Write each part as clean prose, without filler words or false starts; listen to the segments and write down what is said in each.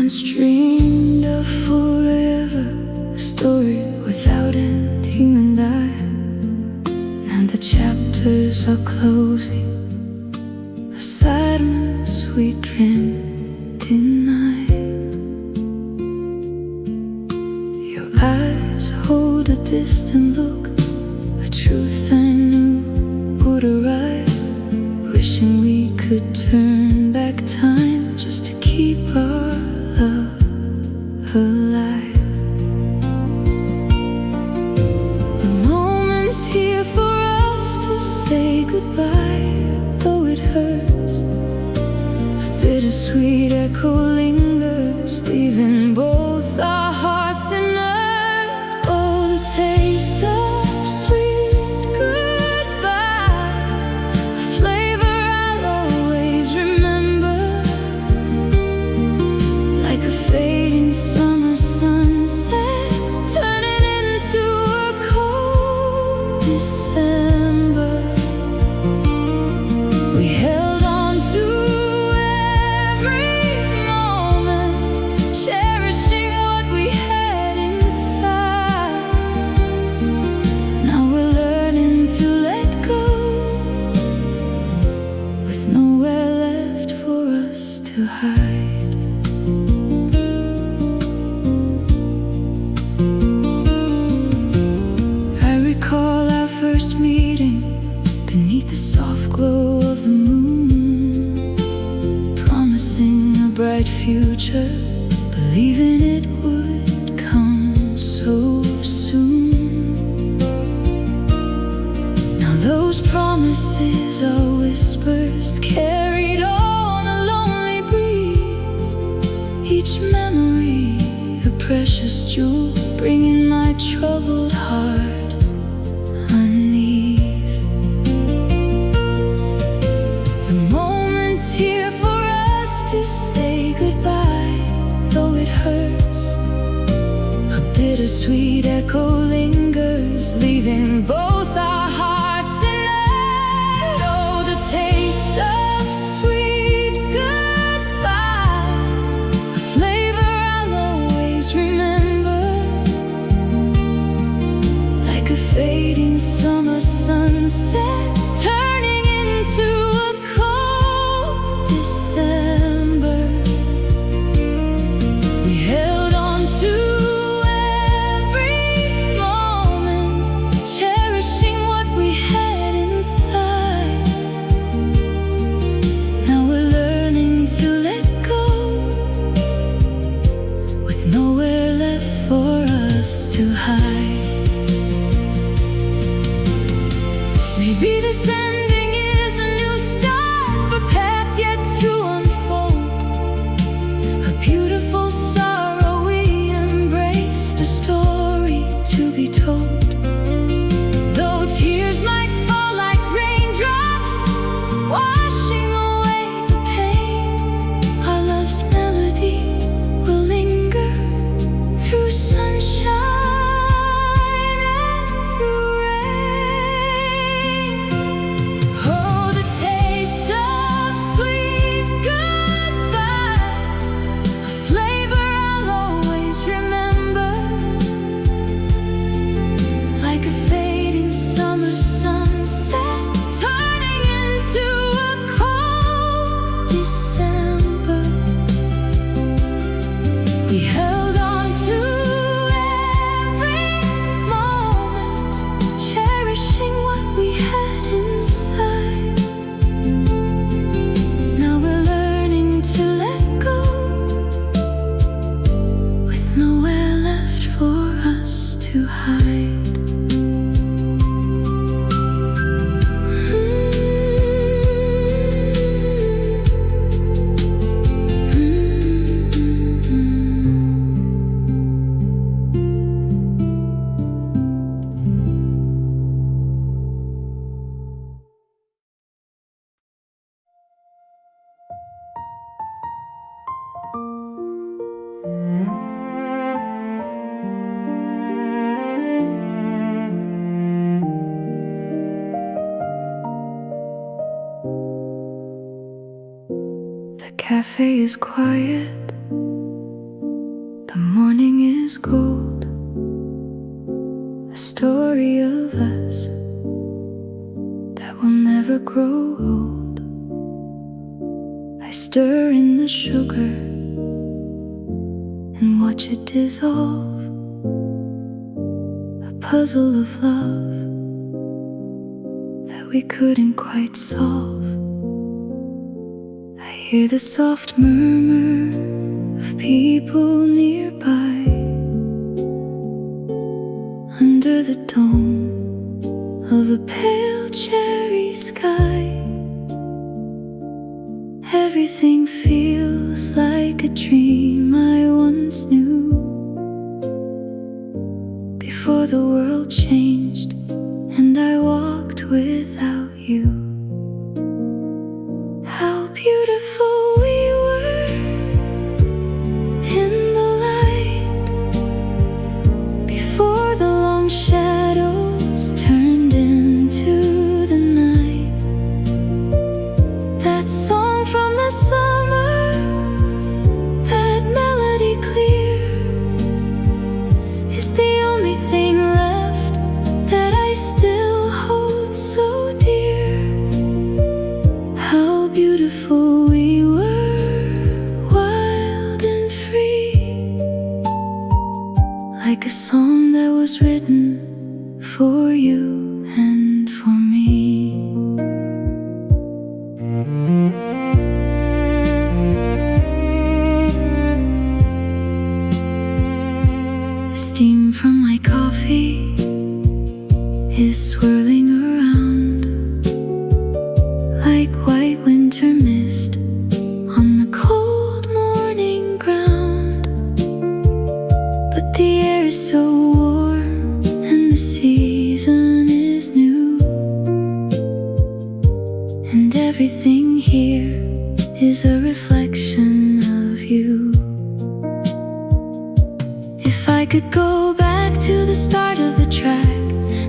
once dreamed of forever, a story without ending and now the chapters are closing, a silence we can't deny. Your eyes hold a distant look, a truth I knew would arrive, wishing we could turn back time just to keep our love alive. The moment's here for us to say goodbye, though it hurts. A bittersweet echo lingers, leaving both our hearts inert. Oh, the taste of sweet goodbye, a flavor I'll always remember, like a fading summer sunset, turning into a cold December. We held on to every moment, cherishing what we had inside. Now we're learning to let go, with nowhere left for us to hide. I recall our first meeting beneath the soft glow of the moon, promising a bright future, believing it would come so soon. Now those promises are whispers carried on a lonely breeze, each memory a precious jewel, bringing my troubled heart unease. The moment's here for us to say goodbye, though it hurts. A bittersweet echo lingers, leaving both our hearts inert. Oh, the taste of sweet goodbye, a flavor I'll always remember, like a fading summer sunset, turning into a cold December. We held on to every moment, cherishing what we had inside. Now we're learning to let go, with nowhere left for us to hide. Maybe this ending is a new start for paths yet to unfold, a beautiful sorrow we embraced, a story to be told. Though tears might fall like raindrops, washing away the pain, our love's melody will linger through sunshine and through rain. Oh, the taste of sweet goodbye, a flavor I'll always remember, like a fading summer sunset, turning into a cold December. We held on to every moment, cherishing what we had inside. Now we're learning to let go, with nowhere left for us to hide. The cafe is quiet, morning is gold, a story of us that will never grow old. I stir in the sugar and watch it dissolve, a puzzle of love that we couldn't quite solve. I hear the soft murmur of people nearby, under the dome of a pale cherry sky. Everything feels like a dream I once knew, before the world changed and I walked without you. How beautiful we were in the light, before the long shadows turned into the night. That song from the summer, that melody clear, is the only thing left that I still hold so dear. How beautiful we were, wild and free, like a song that was written for you and for me. The steam from my coffee is swirling around like white winter mist on the cold morning ground. But the air is so warm and the season is new, and everything here is a reflection of you. If I could go back to the start of the track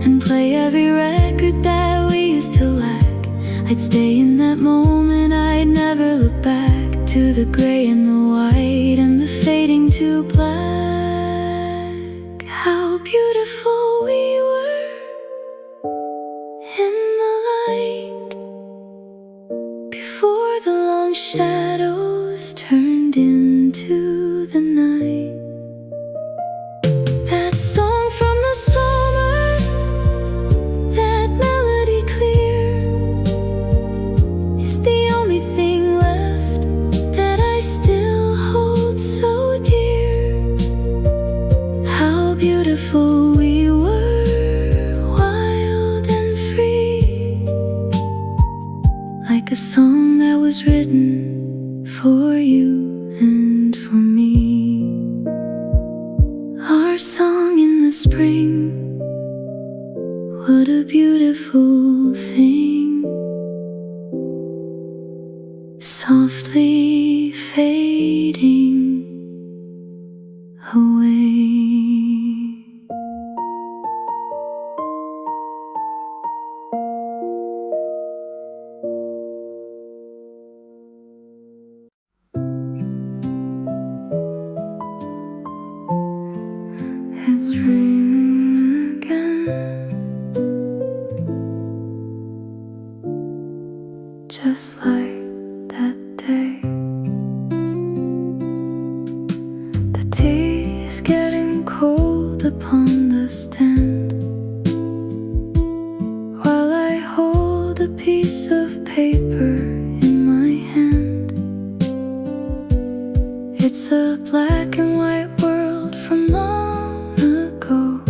and play every record that we used to lack, I'd stay in that moment, I'd never look back to the gray and the white and the fading to black. How beautiful we were in the light, before the long shadows turned into the night. That song from the summer, that melody clear, is the only thing left that I still hold so dear. How beautiful we were, wild and free, like a song that was written for you and for me. Our song in the spring, what a beautiful thing, softly fading away. It's raining again, just like that day. The tea is getting cold upon the stand, while I hold a piece of paper in my hand. It's a black and white world from long ago,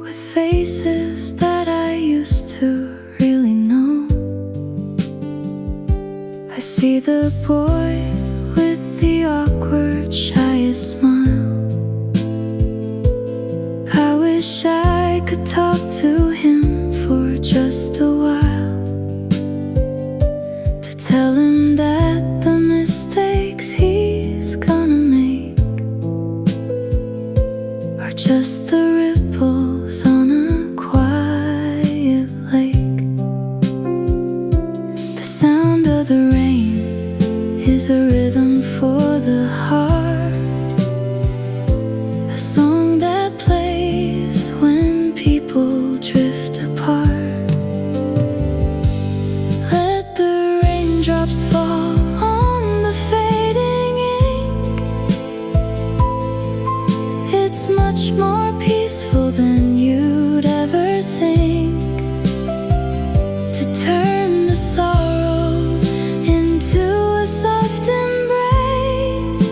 with faces that I used to really know. I see the boy with the awkward, shyest smile. I wish I could talk to him for just a while, to tell him that the mistakes he's gonna make are just the ripples on a quiet lake. The sound of the rain is a rhythm for the heart, a song that plays when people drift apart. Let the raindrops fall on the fading ink. It's much more peaceful than you'd ever think, to turn the sorrow into a soft embrace,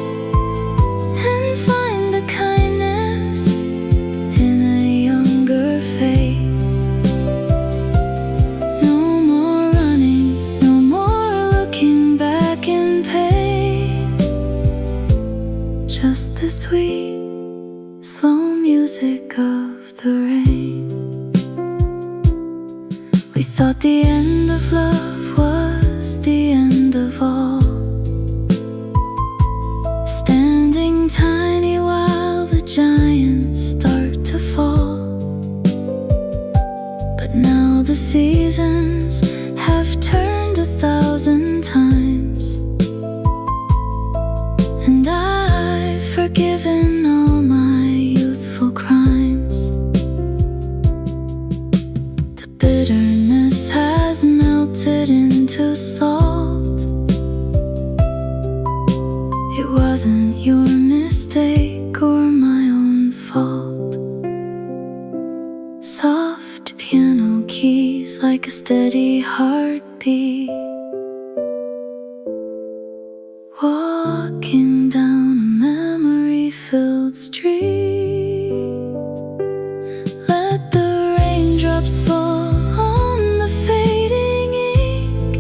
and find the kindness in a younger face. No more running, no more looking back in pain, just the sweet, slow music of the rain. We thought the end of love was the end of all, standing tiny while the giants start to fall. But now the seasons have turned 1,000 times, and I've forgiven all my youthful crimes. The bitterness has melted into salt. It wasn't your mistake or my own fault. Soft piano keys like a steady heartbeat, walking down a memory-filled street. Let the raindrops fall on the fading ink.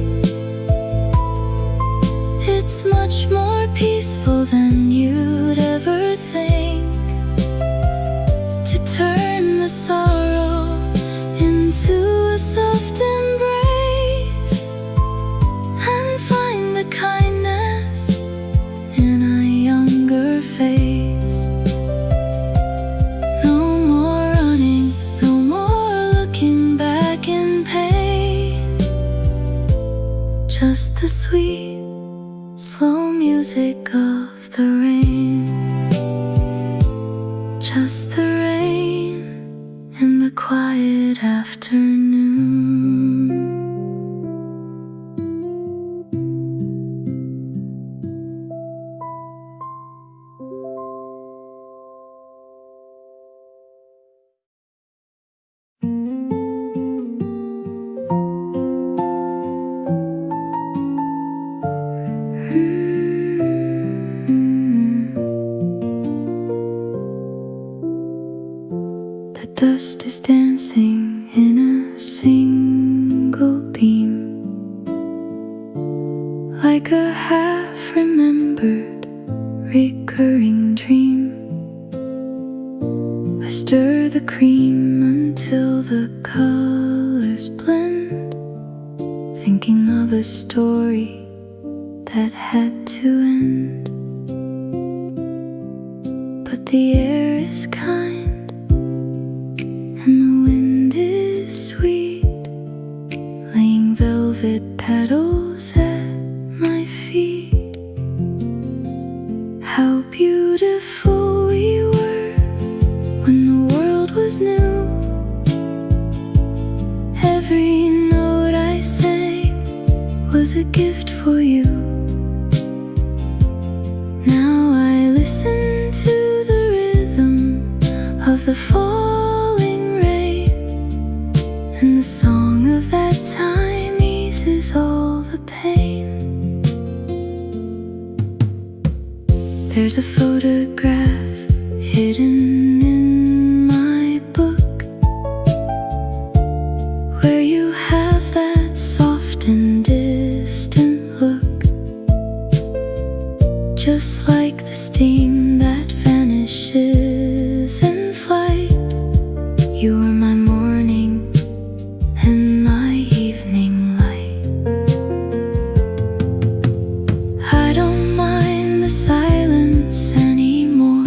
It's much more peaceful than you'd ever think, to turn the sorrow into a soft embrace, and find the kindness in a younger face. No more running, no more looking back in pain, just the sweet, slow music of the rain. Just the rain in the quiet afternoon. The dust is dancing in a single beam, like a half-remembered recurring dream. I stir the cream until the colors blend, thinking of a story that had to end. But the air is kind, and the wind is sweet, laying velvet petals at my feet. How beautiful we were when the world was new. Every note I sang was a gift for you. Now I listen to the rhythm of the falling rain, and the song of that time eases all the pain. There's a photograph hidden in my book, where you have that soft and distant look, just like the steam that vanishes in flight. You were my morning and my evening light. I don't mind the silence anymore,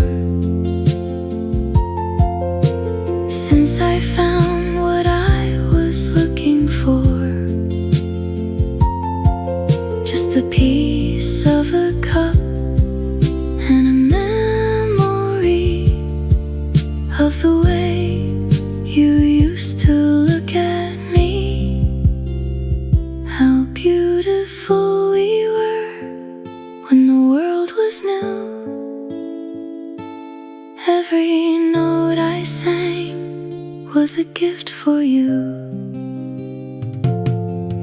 a gift for you.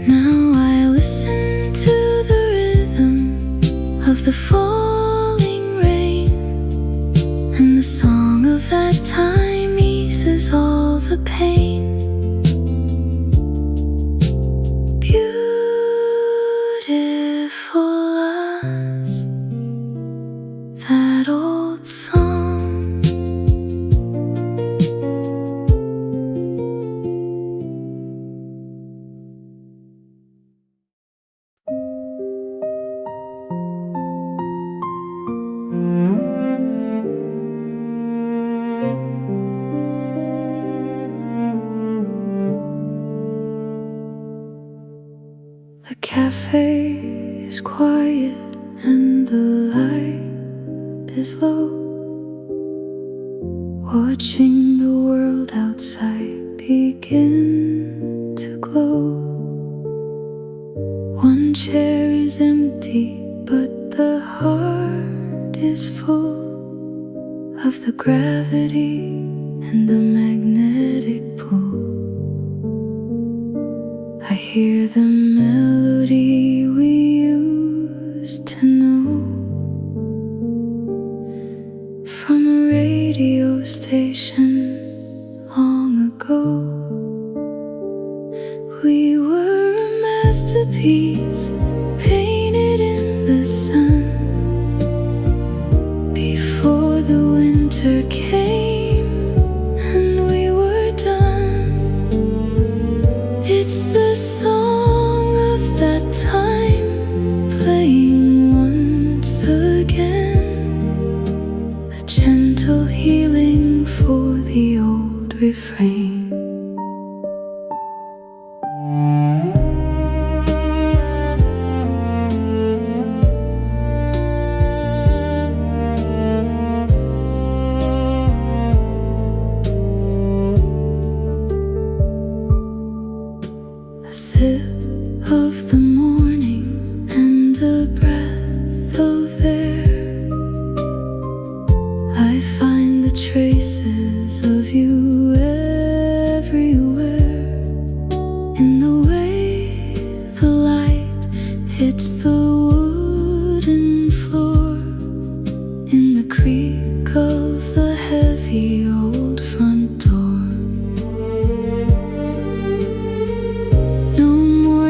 Now I listen to the rhythm of the falling rain, and the song of that time eases all the pain. Beautiful as that old song. The cafe is quiet and the light is low, watching the world outside begin to glow. One chair is empty, but the heart is full of the gravity and the magnetic pull. I hear the melody we used to know from a radio station long ago. We were a masterpiece painted in the sun before the winter came and we were done. It's the song of that time playing once again, a gentle healing for the old refrain. A sip of the morning and a breath of air, I find the traces of you everywhere, in the way the light hits the wooden floor, in the creak of the heavy old front door.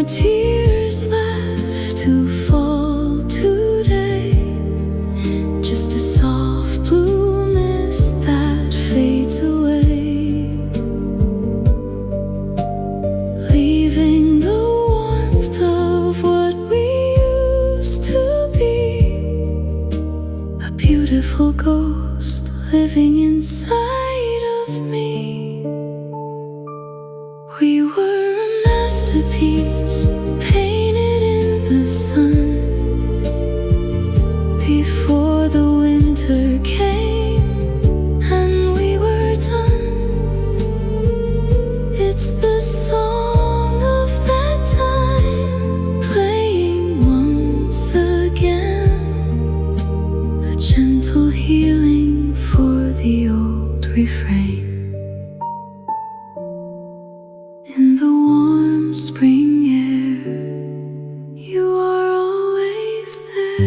Tears left to fall today, just a soft blue mist that fades away, leaving the warmth of what we used to be, a beautiful ghost living inside of me. We were a masterpiece painted in the sun before the winter came and we were done. It's the song of that time playing once again, a gentle healing for the old refrain. In the warm spring air, you are always there.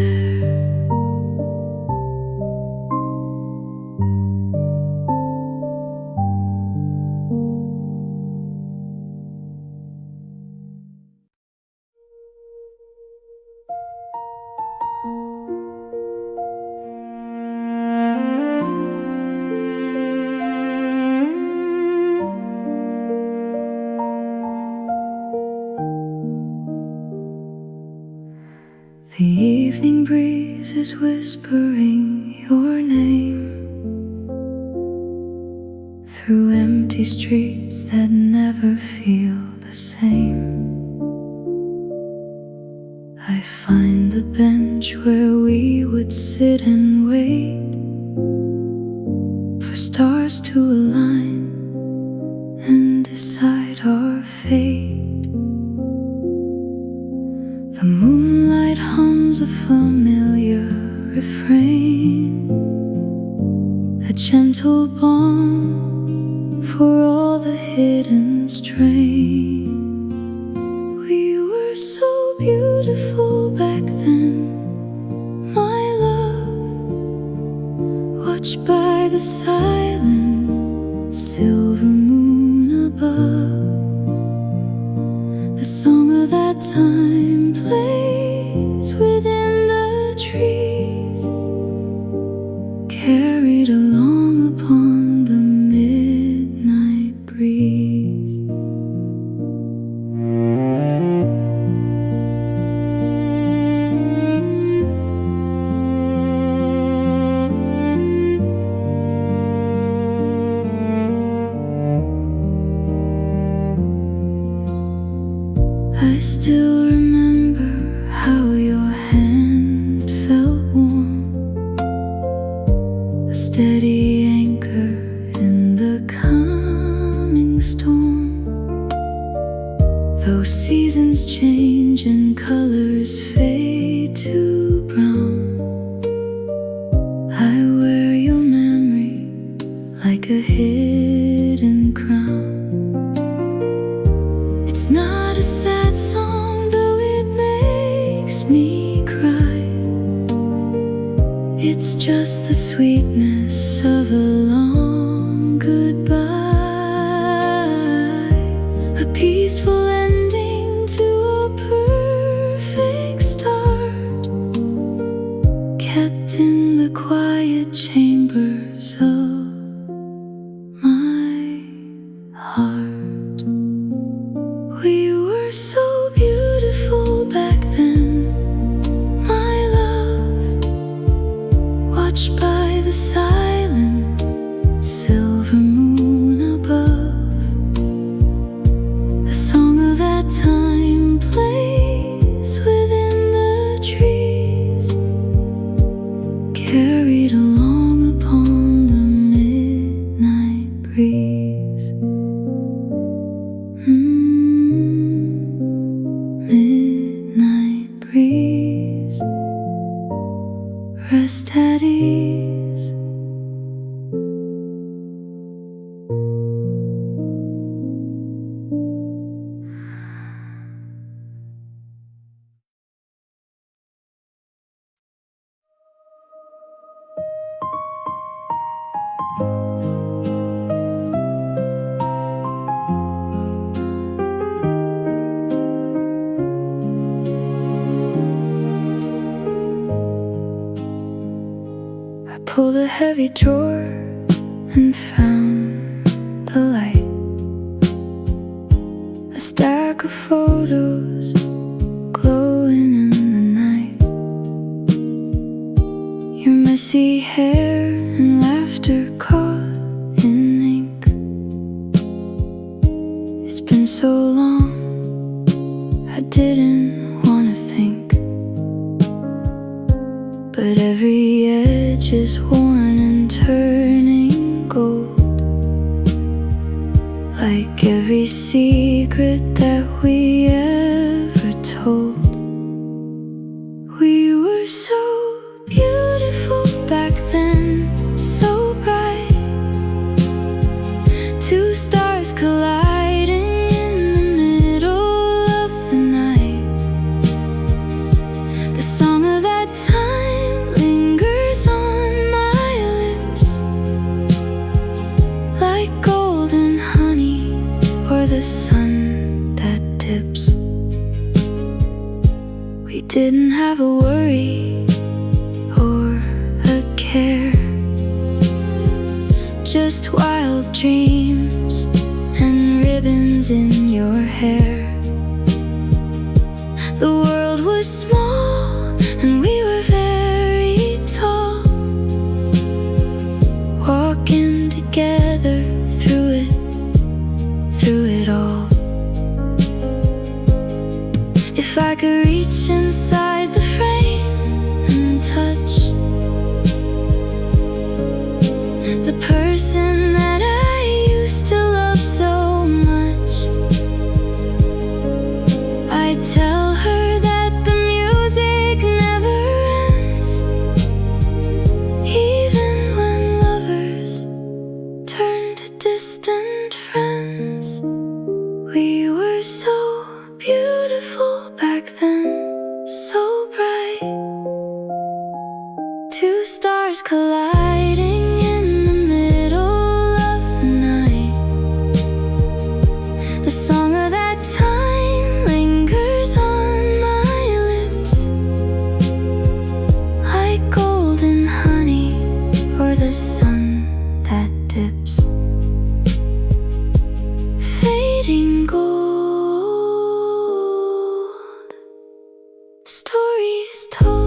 The evening breeze is whispering your name through empty streets that never feel the same. I find the bench where we would sit and wait for stars to align and decide our fate. The moonlight hums a familiar refrain, a gentle balm for all the hidden strain. We were so beautiful back then, my love, watched by the silent silver moon above. The song of that time plays within the trees, carried along upon the midnight breeze. I still remember how your hand felt warm, a steady anchor in the coming storm. Though seasons change and colors fade to brown, I wear your memory like a hidden crown. It's not a sad song, though it makes me cry. It's just the sweetness of a long goodbye, a peaceful ending to a perfect start, kept in the quiet chambers of my heart. We were so beautiful back then, my love, watched by the silent silver moon above. The song of that time plays within the trees, carried along upon the midnight breeze. Midnight breeze, rest at ease. Pulled a heavy drawer and found the light, a stack of photos glowing in the night. Your messy hair and laughter caught in ink. It's been so long, I didn't want to think, but every edge is worn and turning gold, like every secret that we ever told. We were so beautiful back then, so bright, two stars colliding in the middle of the night. The song of that time lingers on my lips, like golden honey or the sun that dips. We didn't have a worry or a care, just wild dreams and ribbons in your hair. The world was small and we were very tall, walking together through it all. If I could reach inside the frame and touch the person that I used to love so much, I'd tell her that the music never ends, even when lovers turn to distance. colliding in the middle of the night. The song of that time lingers on my lips like golden honey or the sun that dips. Fading gold, stories told.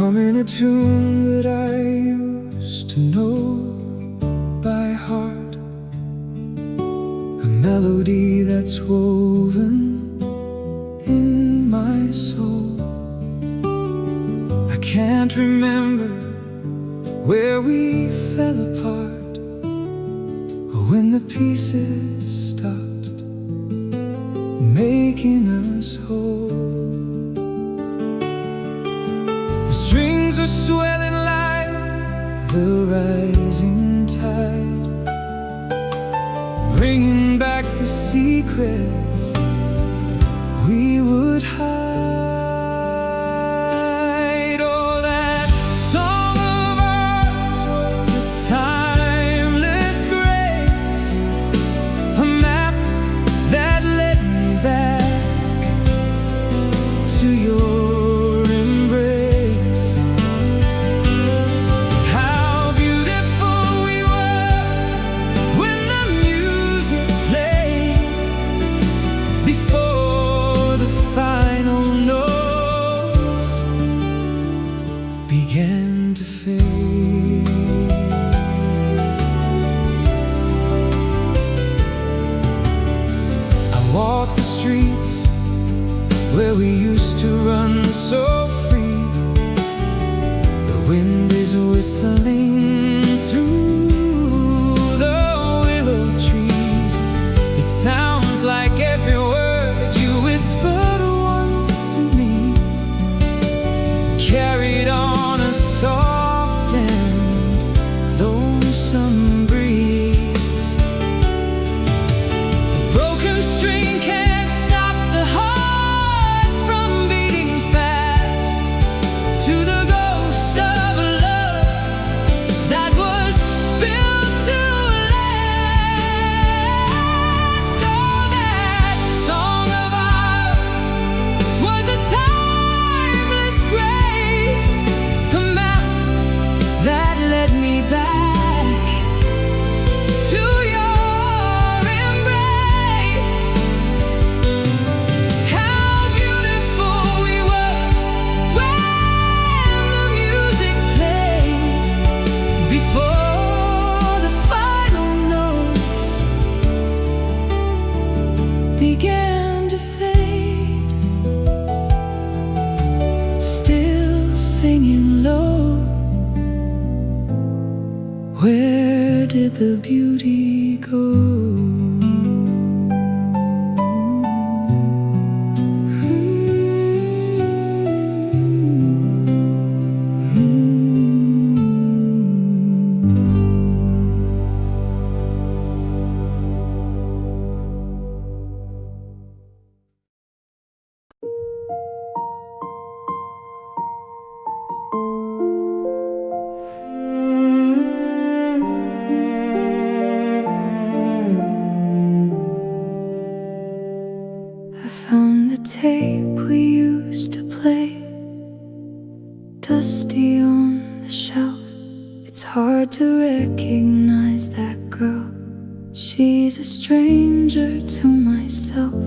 Humming a tune that I used to know by heart, a melody that's woven in my soul. I can't remember where we fell apart or when the pieces stopped making us whole. Strings are swelling like the rising tide, bringing back the secrets we would hide. Oh, that song of ours was a timeless grace, a map that led me back to your began to fade. I walk the streets where we used to run so free. The wind is whistling through the willow trees. It sounds like every word you whispered once to me, carried on a soft and lonesome breeze. A broken string can't stop the heart from beating fast to the ghost of a love that was built to last. Oh, that song of ours was a timeless grace, that led me back to your embrace. How beautiful we were when the music played before the final notes began to fade. Still singing low, where did the beauty go? Tape we used to play, dusty on the shelf. It's hard to recognize that girl. She's a stranger to myself.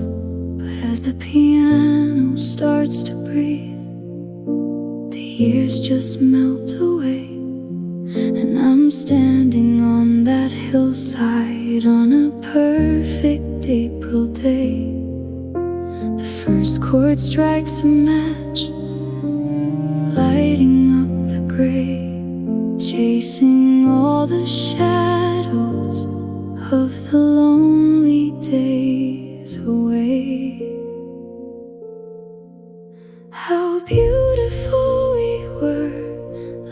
But as the piano starts to breathe, the years just melt away, and I'm standing on that hillside on a perfect April day. The first chord strikes a match, lighting up the gray, chasing all the shadows of the lonely days away. How beautiful we were,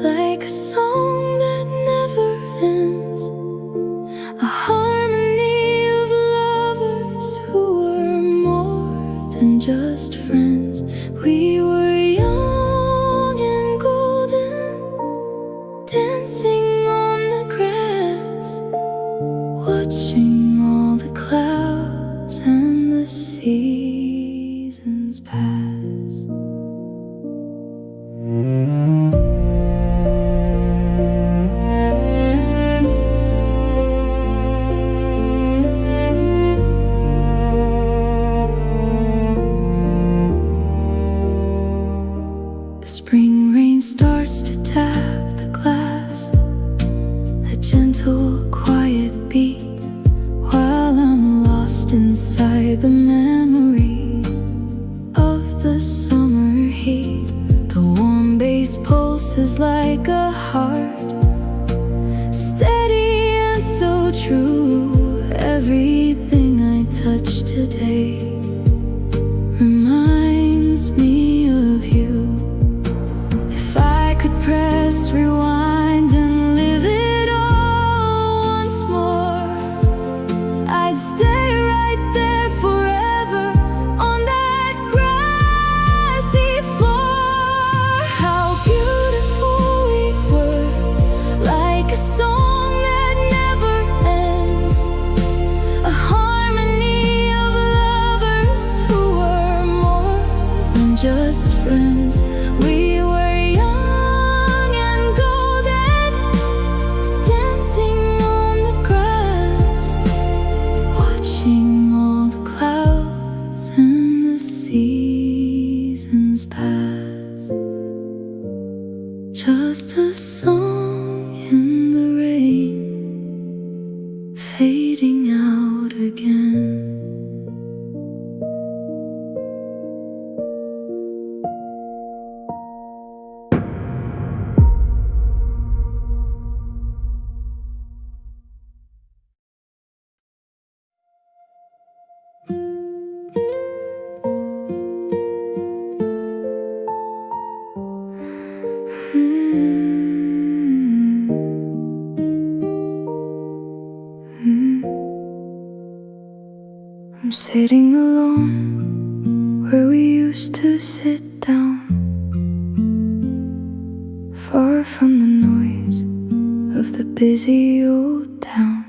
like a song that never ends, a harmony of lovers who were more than just friends. We were young and golden, dancing on the grass, watching all the clouds and the seasons pass. The spring rain starts to tap the glass, a gentle, quiet beat, while I'm lost inside the memory of the summer heat. The warm bass pulses like a heart, steady and so true. Everything I touch today reminds me of you. If I could press rewind and live it all once more, I'd stay right there forever on that grassy floor. How beautiful we were, like a song that never ends, a harmony of lovers who were more than just friends. We were young and golden, dancing on the grass, watching all the clouds and the seasons pass. Just a song in the rain, fading out again. I'm sitting alone where we used to sit down, far from the noise of the busy old town.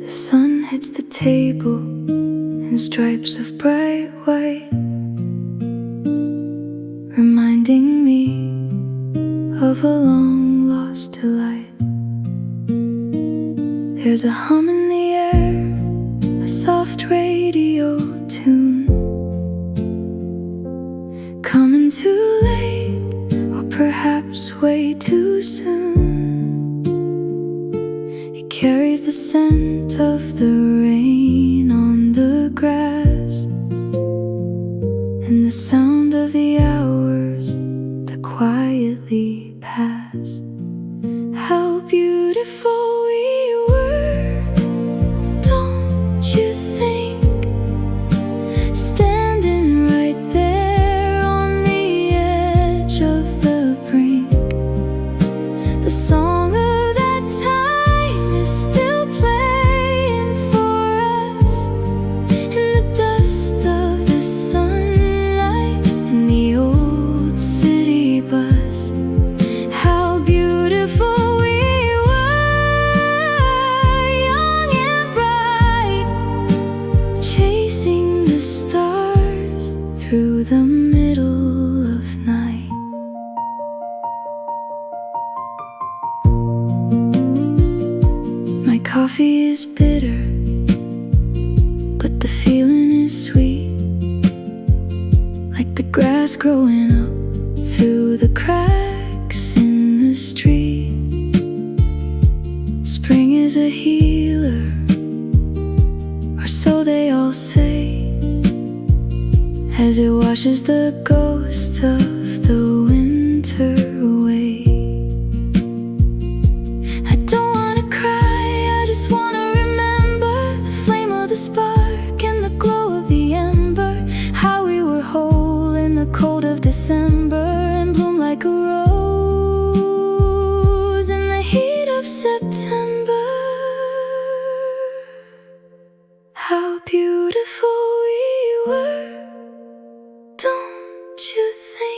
The sun hits the table in stripes of bright white, reminding me of a long lost delight. There's a hum in the air, a soft radio tune, coming too late, or perhaps way too soon. It carries the scent of the rain on the grass, and the sound of the hours that quietly pass. How beautiful we were, don't you think? Standing right there on the edge of the brink. The song of that time is still playing for us in the dust of the sunlight in the old city bus. How beautiful we were, young and bright, chasing the stars through the middle of night. My coffee is bitter, but the feeling is sweet, like the grass growing up through the cracks in the street. Spring is a healer, or so they all say, as it washes the ghost of the winter winter away. I don't wanna cry, I just wanna remember the flame of the spark and the glow of the ember. How we were whole in the cold of December and bloom like a rose in the heat of September. How beautiful we were, don't you think?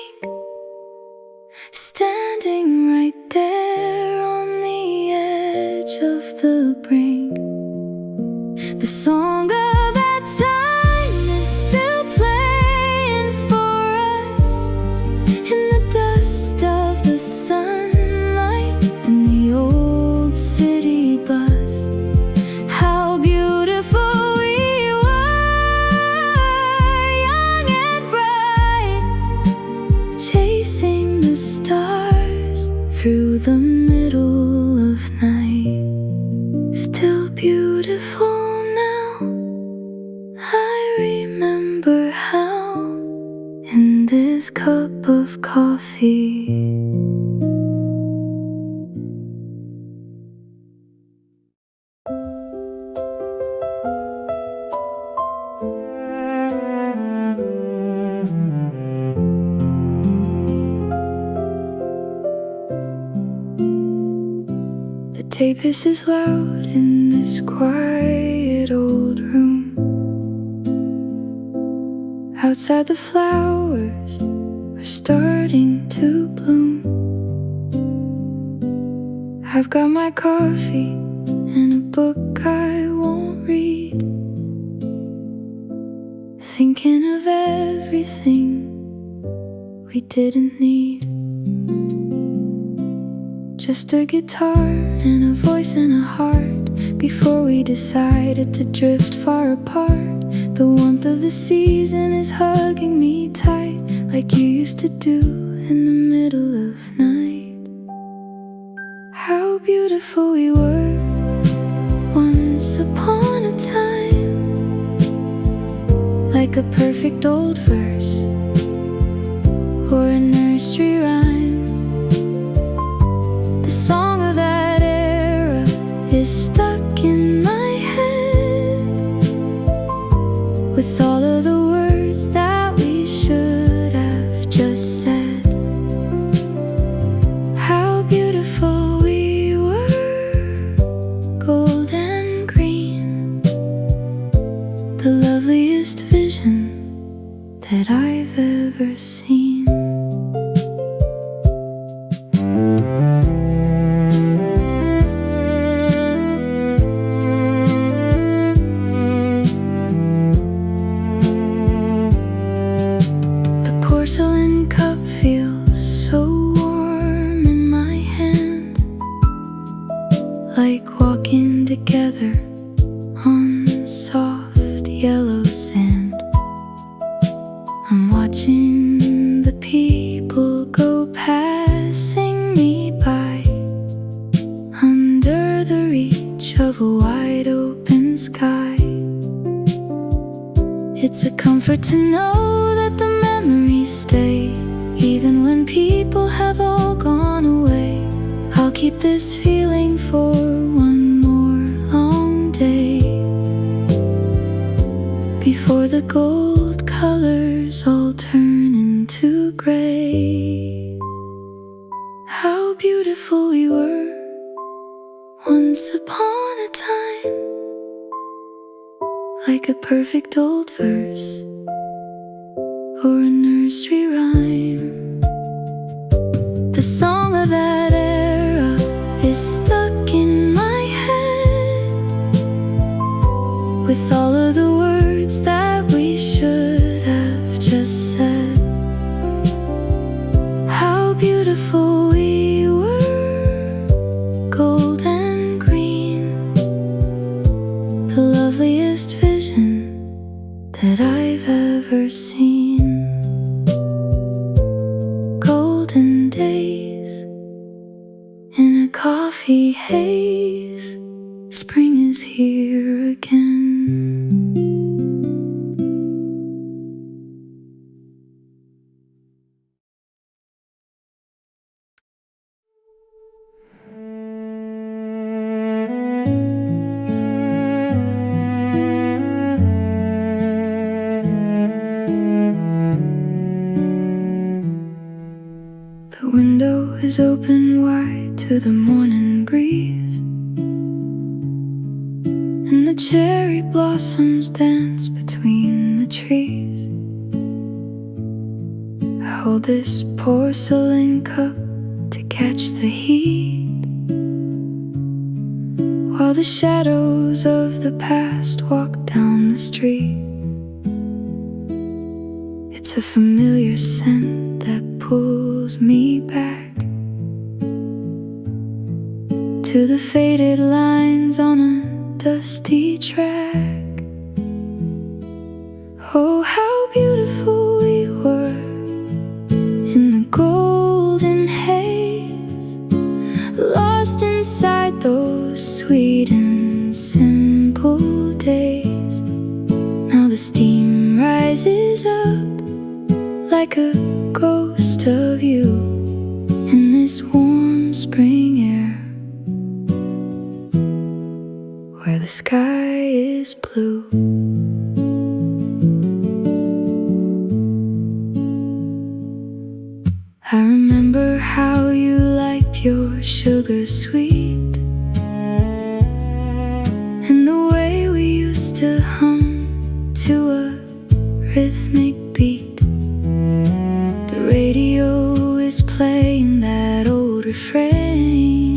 Standing right there on the edge of the brink. The song of that time is still playing for us in the dust of the sunlight and the old city bus. How beautiful we were, young and bright, chasing the stars through the middle of night. Still beautiful now, I remember how in this cup of coffee. The tape is loud in this quiet old room. Outside the flowers are starting to bloom. I've got my coffee and a book I won't read, thinking of everything we didn't need. Just a guitar and a voice and a heart before we decided to drift far apart. The warmth of the season is hugging me tight like you used to do in the middle of night. How beautiful we were once upon a time, like a perfect old verse or a nursery rhyme. The song of that era is stuck in my head, with all of the words that we should have just said. How beautiful we were, gold and green, the loveliest vision that I've ever seen. Porcelain cup feels so warm in my hand, like walking together on soft yellow sand. I'm watching the people go passing me by, under the reach of a wide open sky. It's a comfort to know that the memories stay, even when people have all gone away. I'll keep this feeling for one more long day, before the gold colors all turn into gray. How beautiful we were once upon a time, like a perfect old verse or a nursery rhyme. The song of that era is stuck in my head, with all of the words that we should have just said. How beautiful we were, gold and green, the loveliest vision that I've ever seen. Golden days in a coffee haze, spring is here again. windows open wide to the morning breeze, and the cherry blossoms dance between the trees. I hold this porcelain cup to catch the heat, while the shadows of the past walk down the street. It's a familiar scent that pulls me back to the faded lines on a dusty track. Oh, how beautiful we were in the golden haze, lost inside those sweet and simple days. Now the steam rises up like a ghost of you in this warm spring air, where the sky is blue. I remember how you liked your sugar sweet, and the way we used to hum to a rhythmic beat. The radio is playing that old refrain,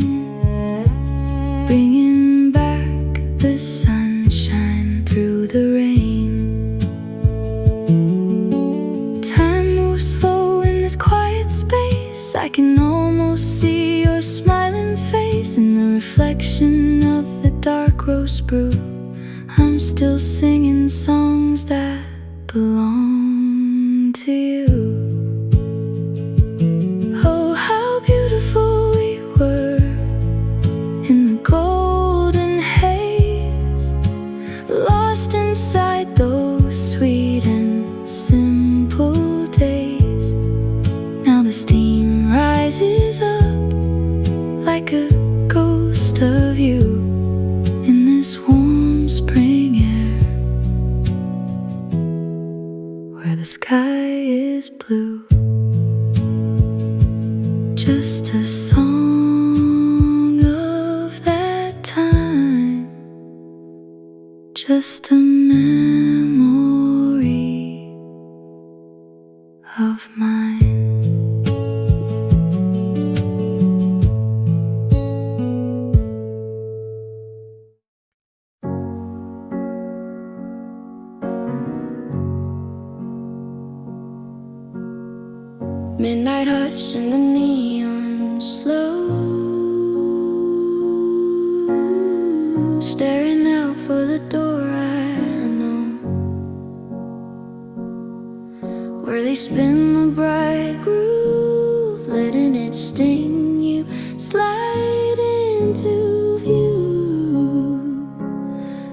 bringing back the sunshine through the rain. Time moves slow in this quiet space. I can almost see your smiling face in the reflection of the dark roast brew. I'm still singing songs that belong to you. Oh, how beautiful we were in the golden haze, lost inside those sweet and simple days. Now the steam rises up like a ghost of you in this warm spring air, where the sky is blue. Just a song of that time, just a memory of mine. Midnight hush and the neon slow, staring out for the door I know, where they spin the bright groove, letting it sting you, slide into view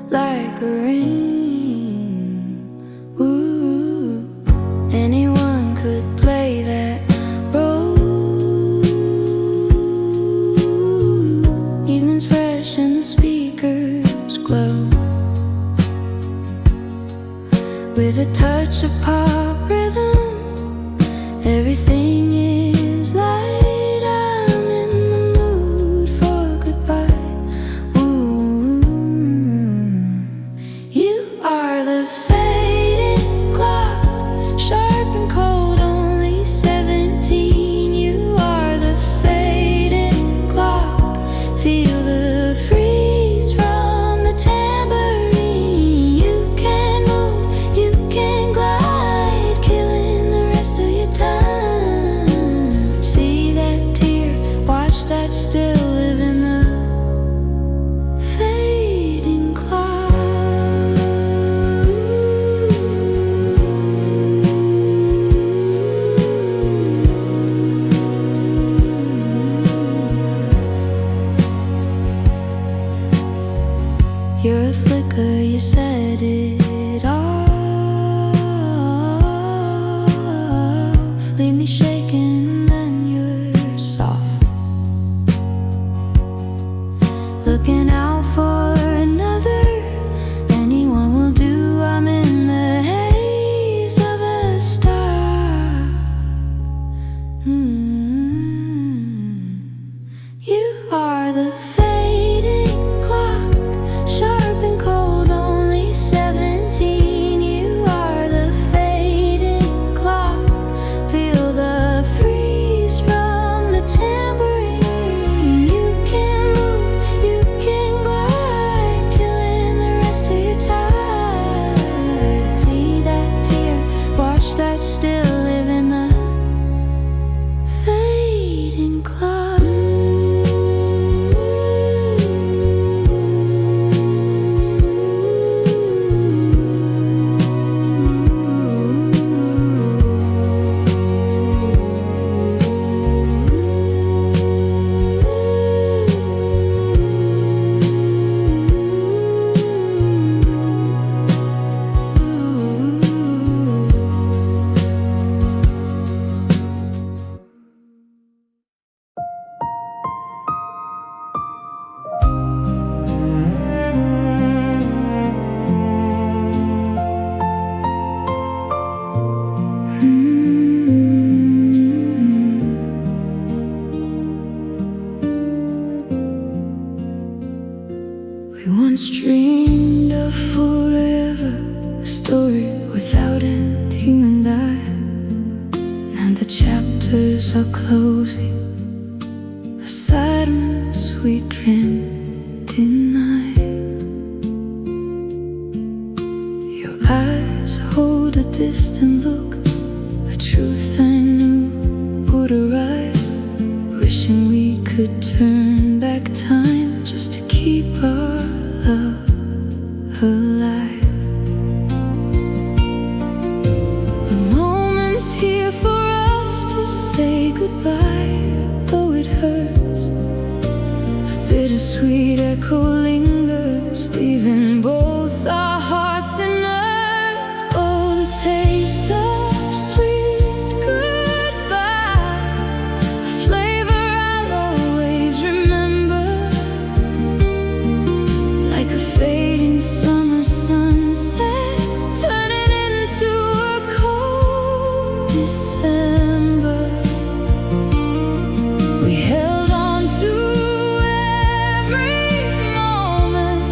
like a rain. Ooh, anyone could play that role. Evening's fresh and the speakers glow with a touch of pop rhythm. Everything is light. I'm in the mood for goodbye. Ooh, you are the fading clock, sharp and cold, only 17. You are the fading clock. Feel the freeze from the tambourine. You can move, you can glide, killing the rest of your time. without end, you and I. And the chapters are closing, a silence we can't deny. Your eyes hold a distant look, a truth I knew would arrive. Wishing we could turn back time just to keep our love alive. The moment's here for us to say goodbye, though it hurts. A bittersweet echo lingers, leaving both our hearts inert. Oh, the taste of sweet goodbye, a flavor I'll always remember, like a fading summer sunset turning into a cold December. We held on to every moment,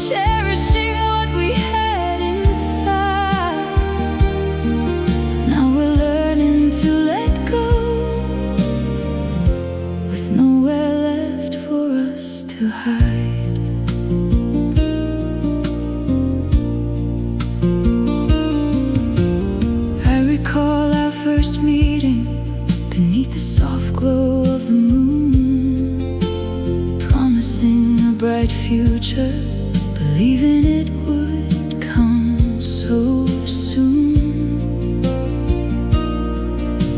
cherishing what we had inside. Now we're learning to let go, with nowhere left for us to hide. I recall our first meeting beneath the soft glow of the moon, promising a bright future, believing it would come so soon.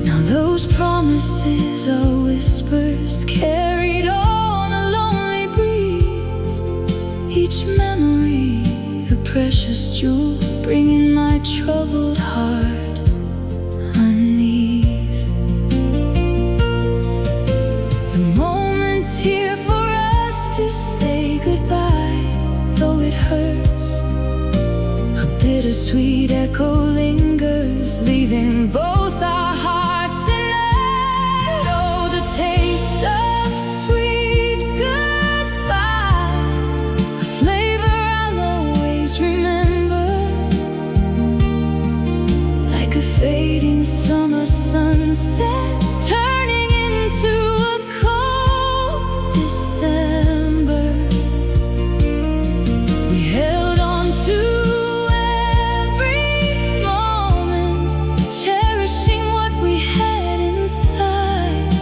Now those promises are whispers carried on a lonely breeze, each memory a precious jewel, bringing my troubled heart unease. The moment's here for us to say goodbye, though it hurts. A bittersweet echo lingers, leaving both our hearts inert. Oh, the taste of sweet goodbye, a flavor I'll always remember, like a fading summer sunset turning into a cold December. We held on to every moment, cherishing what we had inside.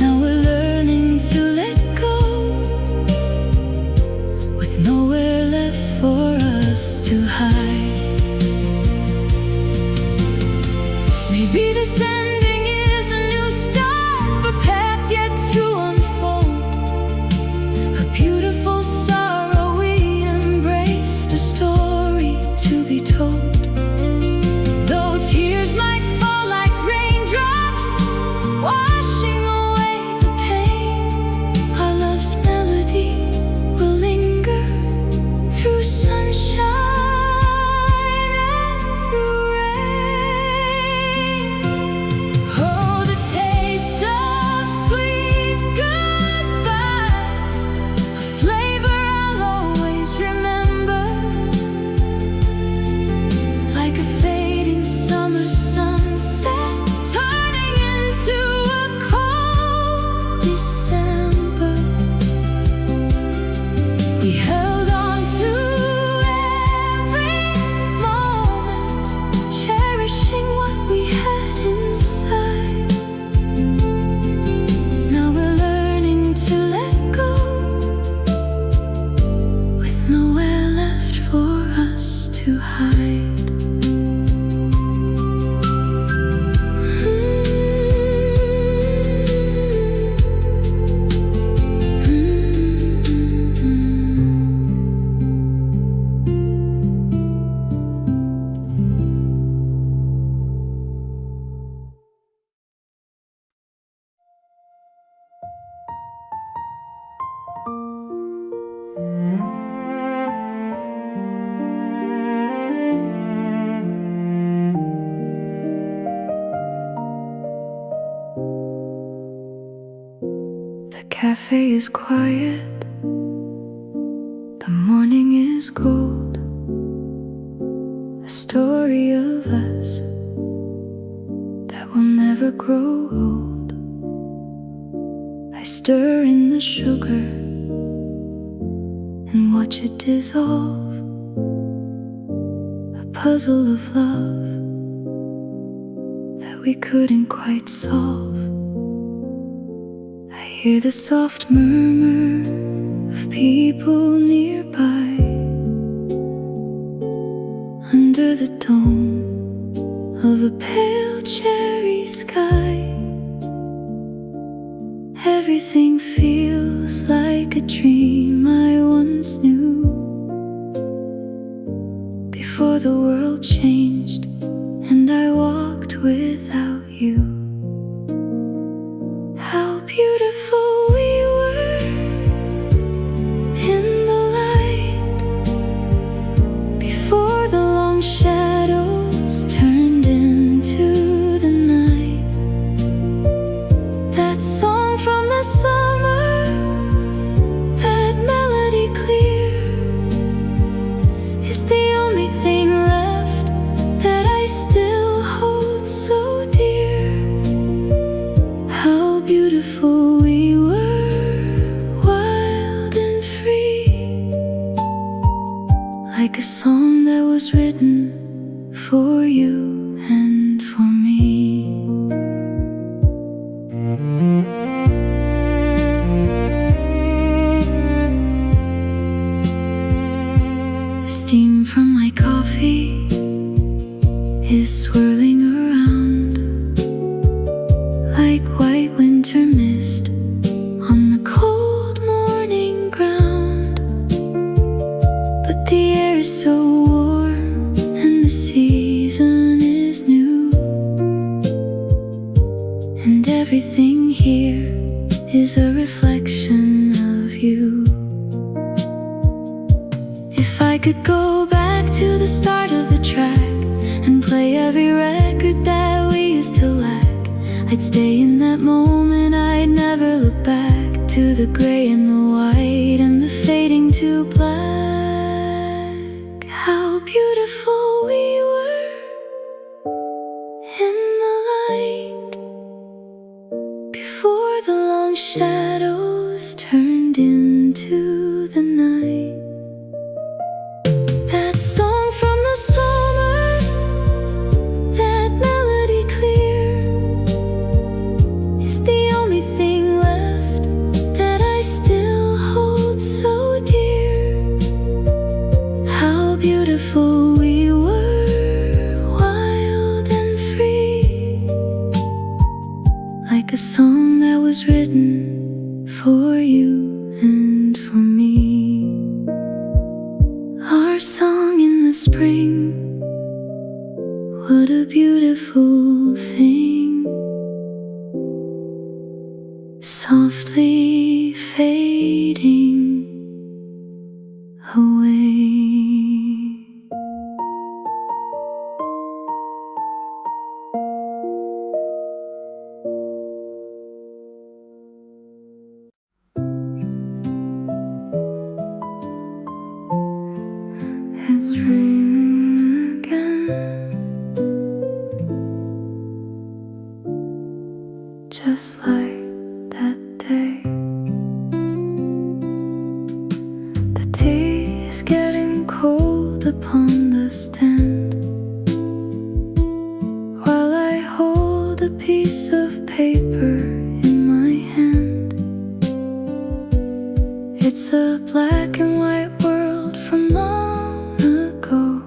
Now we're learning to let go, with nowhere left for us to hide. Maybe this ending is a new start for paths yet to unfold, a beautiful sorrow we embraced, a story to be told. Though tears might fall like raindrops, washing away the pain, our love's melody will linger through sunshine and through rain. Oh, the taste of sweet goodbye, a flavor I'll always remember, like a fading summer sunset turning into a cold December. We held on to every moment, cherishing what we had inside. Now we're learning to let go, with nowhere left for us to hide. The cafe is quiet, the morning is cold. story of us that will never grow old. I stir in the sugar and watch it dissolve, a puzzle of love that we couldn't quite solve. I hear the soft murmur of people nearby under the dome of a pale cherry sky. Everything feels like a dream I once knew, before the world changed and I walked without you. How beautiful we were in the light, before the long shadows turned into the night. That song from the summer, that melody clear, is the only thing left that I still hold so dear. How beautiful we were, wild and free, like a song that was written for you and for me. The steam from my coffee is swirling around like white winter mist on the cold morning ground. But the air is so warm and the season is new, and everything here is a reflection of you. If I could go back to the start of the track and play every record that we used to lack, I'd stay in that moment, I'd never look back to the gray and the white and the fading to black. How beautiful we were in the light, before the long shadows turned into the night. That song from the summer, that melody clear, is the only thing left that I still hold so dear. How beautiful we were, wild and free, like a song that was written for you and for me. Our song in the spring, what a beautiful thing, softly fading away. It's raining again, just like that day. The tea is getting cold upon the stand, while I hold a piece of paper in my hand. It's a black and white world from long ago,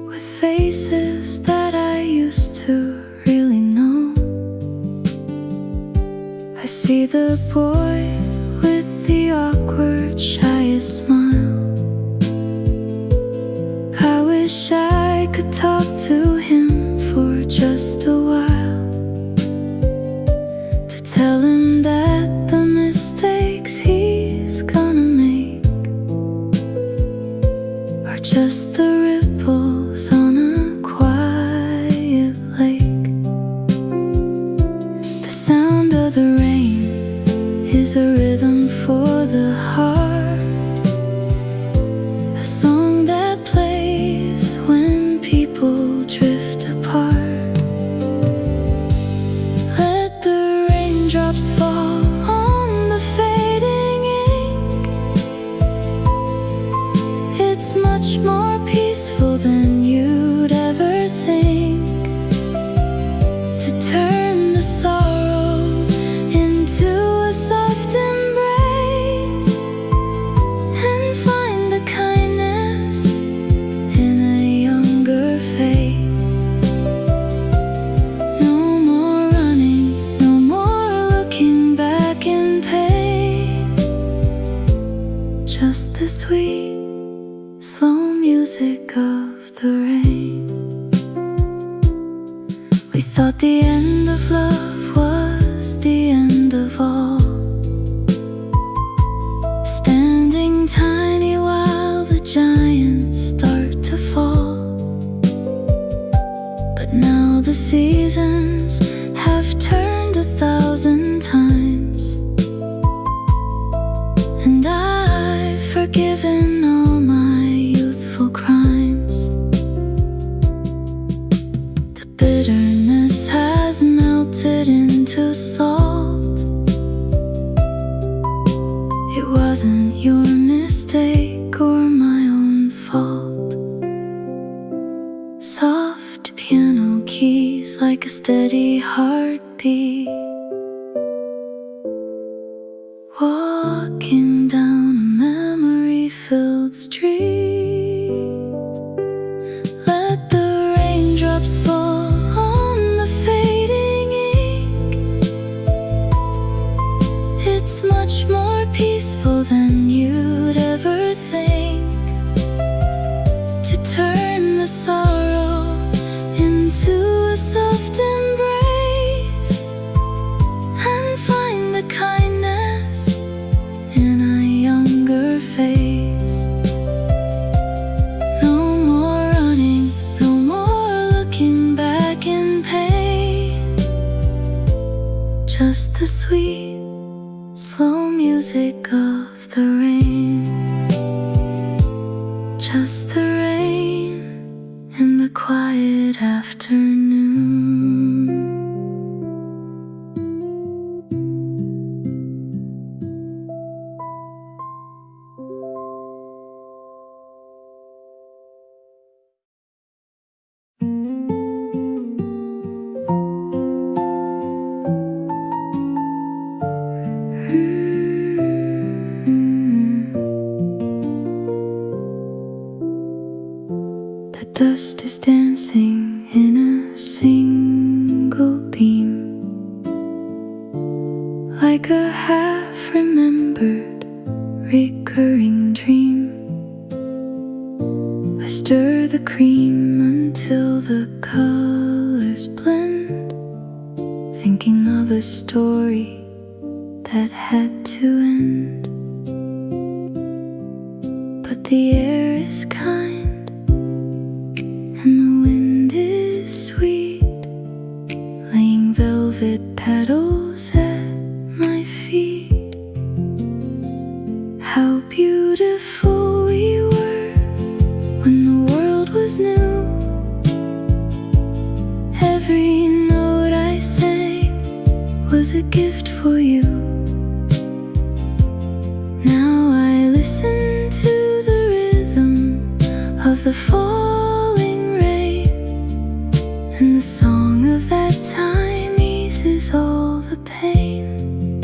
with faces that I used to really know. I see the boy with the awkward, shyest smile. I wish I could talk to him for just a while, to tell him that the mistakes he's gonna make are just the ripples on a quiet lake. The sound of the rain is a rhythm for the heart, a song that much more peaceful than you'd ever think. To turn the sorrow into a soft embrace and find the kindness in a younger face. No more running, no more looking back in pain. Just the sweet, slow music of the rain. We thought the end of love was the end of all, standing tiny while the giants start to fall. But now the seasons have turned 1,000 times, and I've forgiven all my youthful crimes. The bitterness has melted into salt. It wasn't your mistake or my own fault. Soft piano keys like a steady heartbeat, walking down a memory-filled street. Let the raindrops fall on the fading ink. It's much more peaceful than you'd ever think. To turn the sorrow into a soft embrace and find the kindness in a younger face. No more running, no more looking back in pain. Just the sweet, slow music of the rain. Just the rain in the quiet afternoon. The dust is dancing in a single beam, like a half-remembered recurring dream. I stir the cream until the colors blend, thinking of a story that had to end. But the air is kind and the wind is sweet, laying velvet petals at my feet. How beautiful we were when the world was new. Every note I sang was a gift for you. Now I listen to the rhythm of the falling rain, and the song of that time eases all the pain.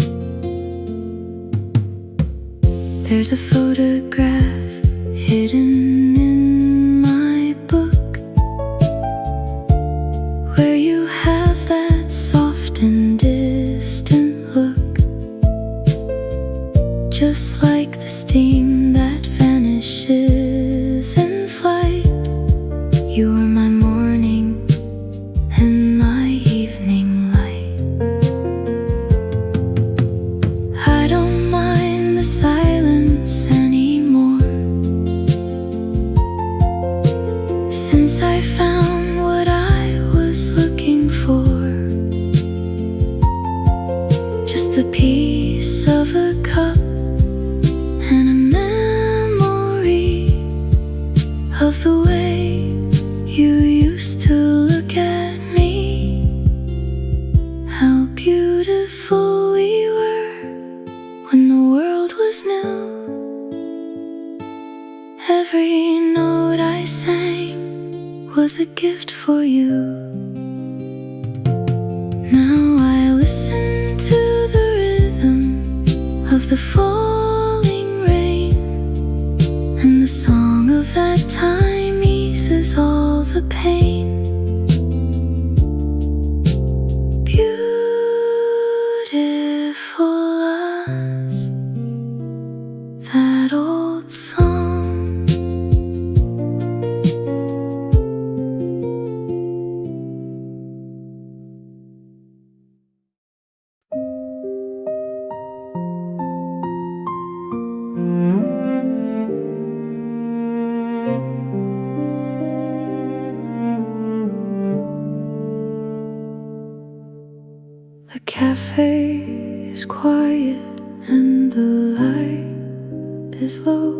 There's a photograph hidden in my book, where you have that soft and distant look, just like the steam that vanishes in flight. You were my morning and my evening light. I don't mind the silence anymore, since I found what I was looking for. Just the peace of a cup and a memory of the way you used to look at me. How beautiful we were when the world was new. Every note was a gift for you. Now I listen to the rhythm of the falling rain, and the song of that time eases all the pain. Beautiful as that old song. The cafe is quiet and the light is low,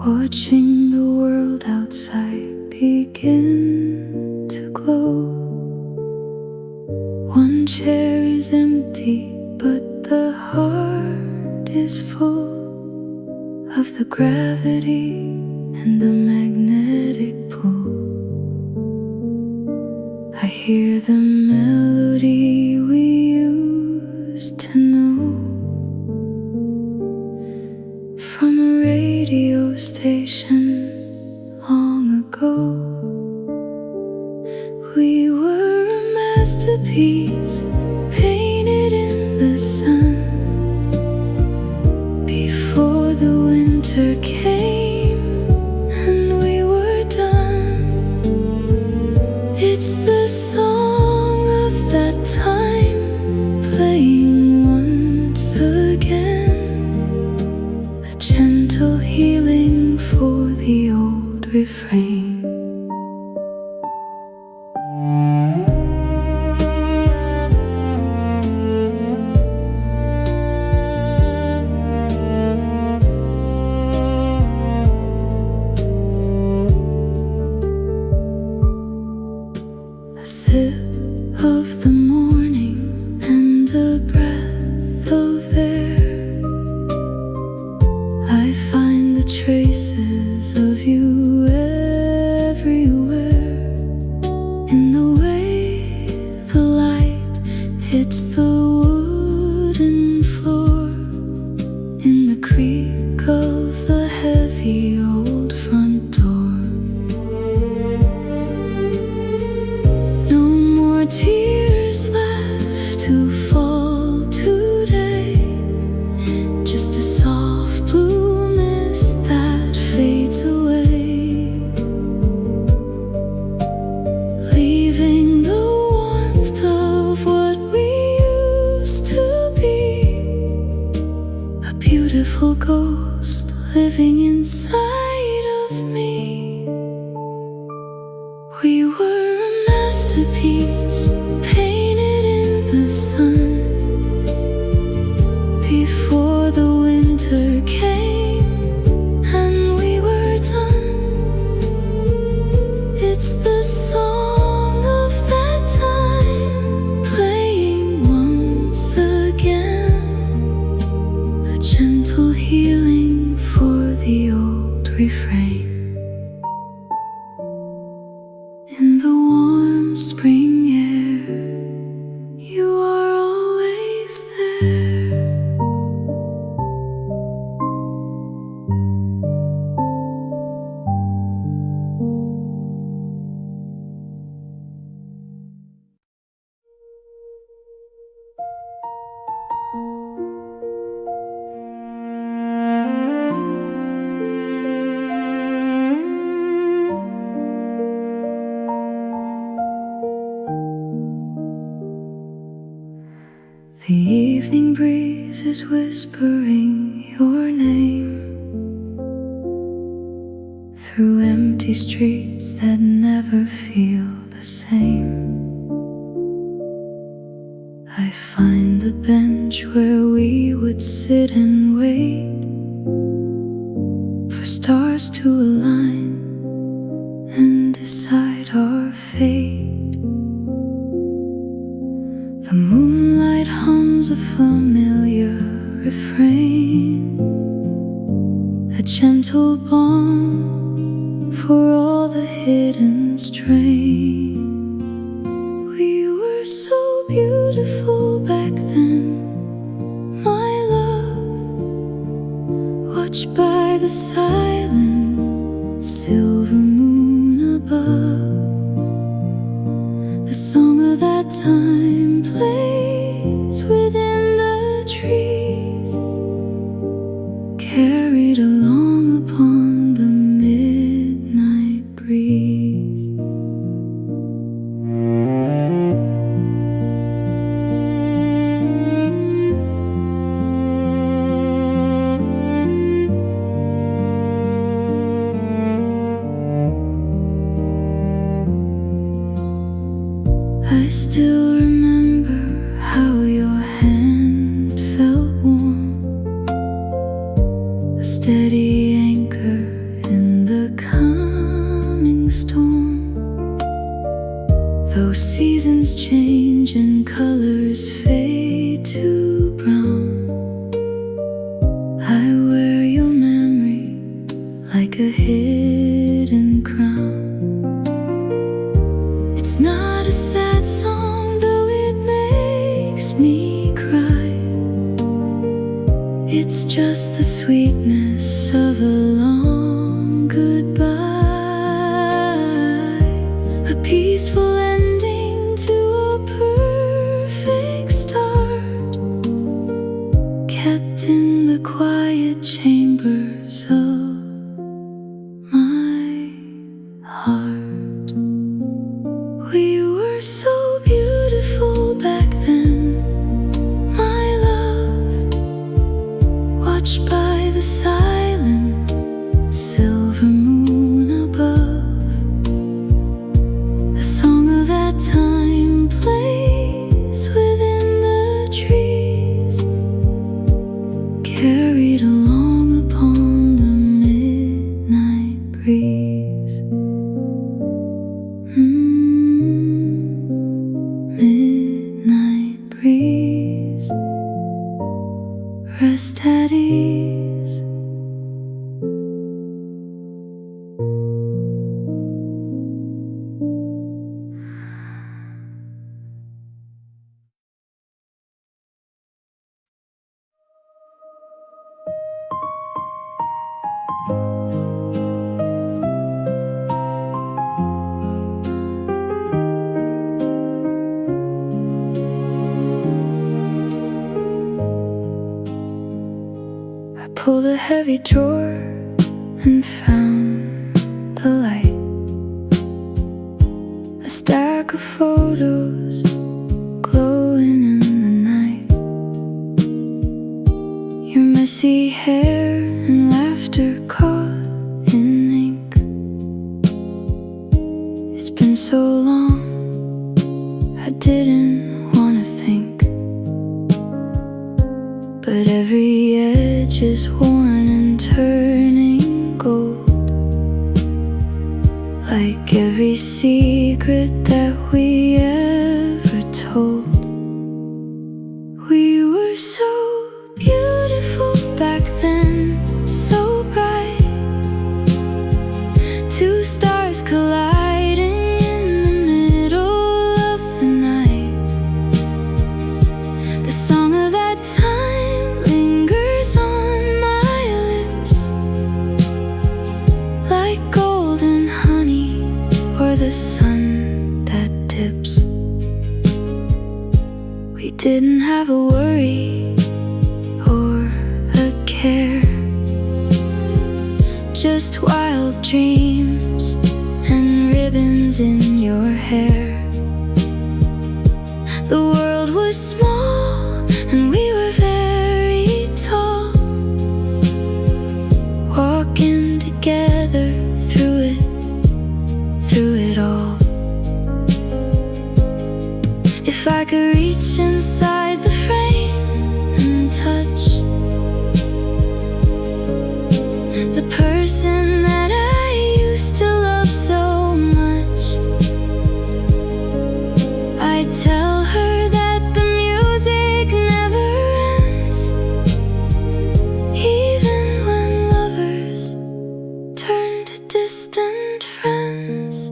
watching the world outside begin to glow. One chair is empty, but the heart is full of the gravity and the magnetic pull. I hear the melody we used to know from a radio station long ago. We were a masterpiece painted in the sun before the winter came and we were done. It's the song of that time playing once again, a gentle healing for the old refrain. A sip of the morning and a breath of air, I find the traces of you everywhere, in the way the light hits the wooden floor, in the creak of the heavy old front door. Tears left to fall today, just a soft blue mist that fades away, leaving the warmth of what we used to be, a beautiful ghost living inside of me. We were a masterpiece painted in the sun before the winter came and we were done. It's the song of that time playing once again, a gentle healing for the old refrain. In the warm spring air, you are always there. The evening breeze is whispering your name through empty streets that never feel the same. I find the bench where we would sit and wait for stars to align and decide our fate. The moonlight hums a familiar refrain, a gentle balm for all the hidden strain. We were so beautiful back then, my love, watched by the silent silver moon above. The song of that time plays within the trees, carried along upon the midnight breeze. I still remember how your hand felt warm, a steady anchor in the coming storm. Though seasons change and colors fade to brown, I wear your memory like a hidden crown. It's not a sad song, though it makes me cry. It's just the sweetness of a long goodbye, a peaceful ending to a perfect start, kept in the quiet chambers of my heart. We were so beautiful back then, my love, watched by the silent silver moon above. The song of that time plays within the trees, carried along upon the midnight breeze. Midnight breeze, rest at ease. Pulled a heavy drawer and found the light, a stack of photos glowing in the night. Your messy hair and laughter caught in ink. It's been so long, I didn't wanna think, but every edge is worn and turning gold, like every secret that we ever told. We were so beautiful back then, so bright, two stars colliding in the middle of the night. The song of that time lingers on my lips, like golden honey or the sun that dips. We didn't have a worry or a care, just wild dreams and ribbons in your hair. The world was small and we were very tall, walking together through it all. If I could reach inside the frame and touch the person that I used to love so much, I'd tell her that the music never ends, even when lovers turn to distant friends. friends.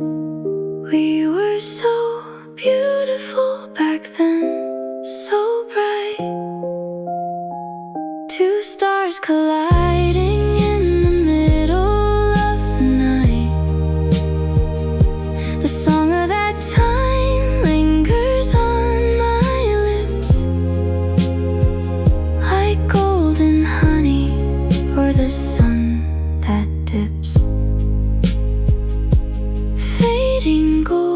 We were so beautiful back then, so bright. Two stars colliding in the middle of the night. The song of that time lingers on my lips, like golden honey or the sun that dips. Fading gold,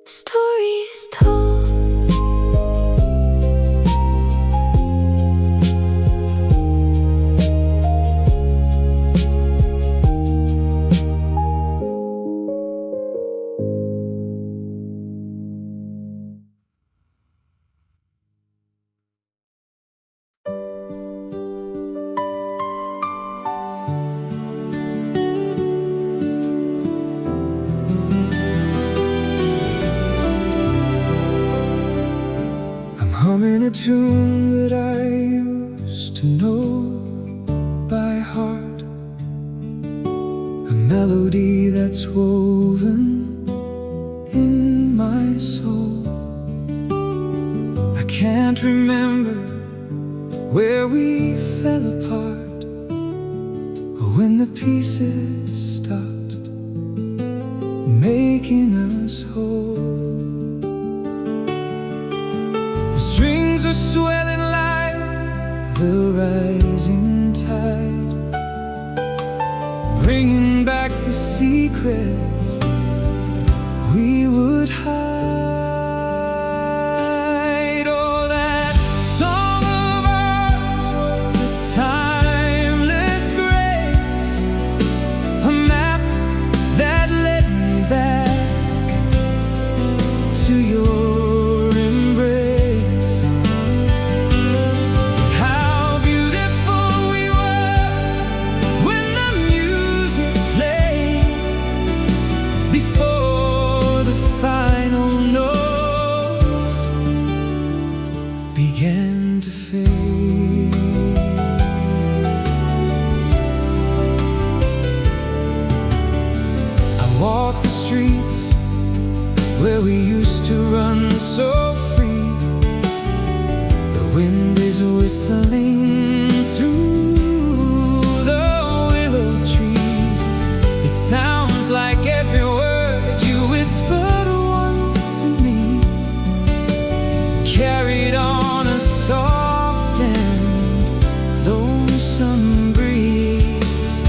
stories told. Humming a tune that I used to know by heart, a melody that's woven in my soul. I can't remember where we fell apart, or when the pieces stopped making us whole. Strings are swelling like the rising tide, bringing back the secrets we would hide. Oh, that song of ours was a timeless grace, a map that led me back to your where we used to run so free. The wind is whistling through the willow trees. It sounds like every word you whispered once to me, carried on a soft and lonesome breeze.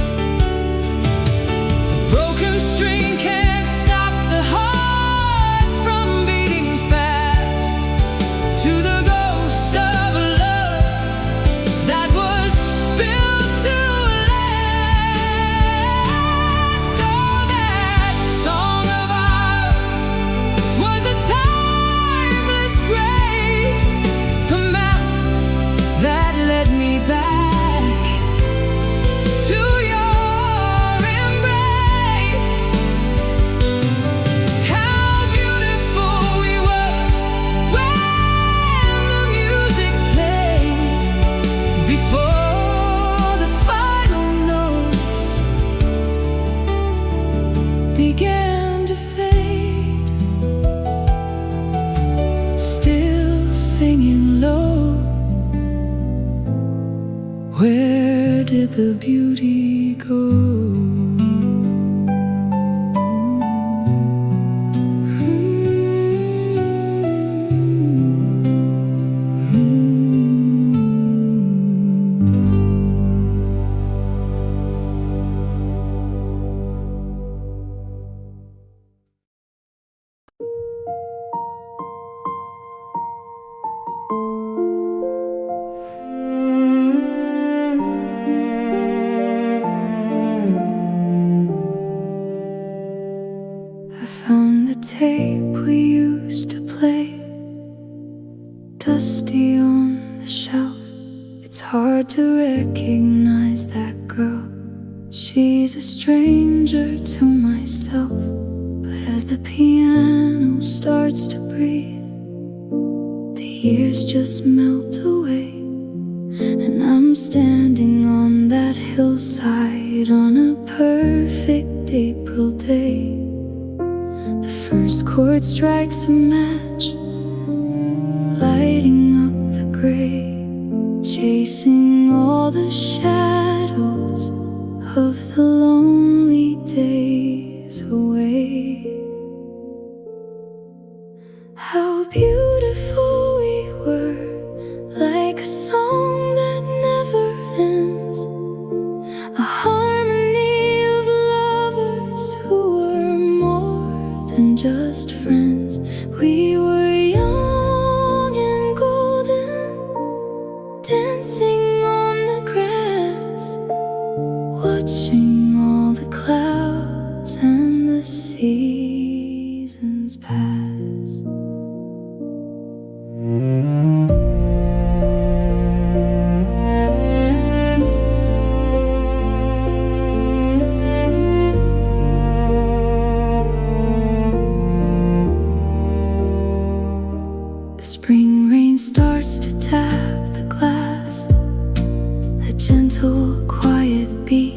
A broken string can't stop the heart to the ghost of love that was built to last. Oh, that song of ours was a timeless grace, a map that led me back to your embrace. How beautiful we were before the final notes began to fade, still singing low. Where did the beauty go? Tape we used to play, dusty on the shelf. It's hard to recognize that girl. She's a stranger to myself. But as the piano starts to breathe, the years just melt away, and I'm standing on that hillside on a watching all the clouds and the seasons pass. The spring rain starts to tap the glass, a gentle, quiet beat,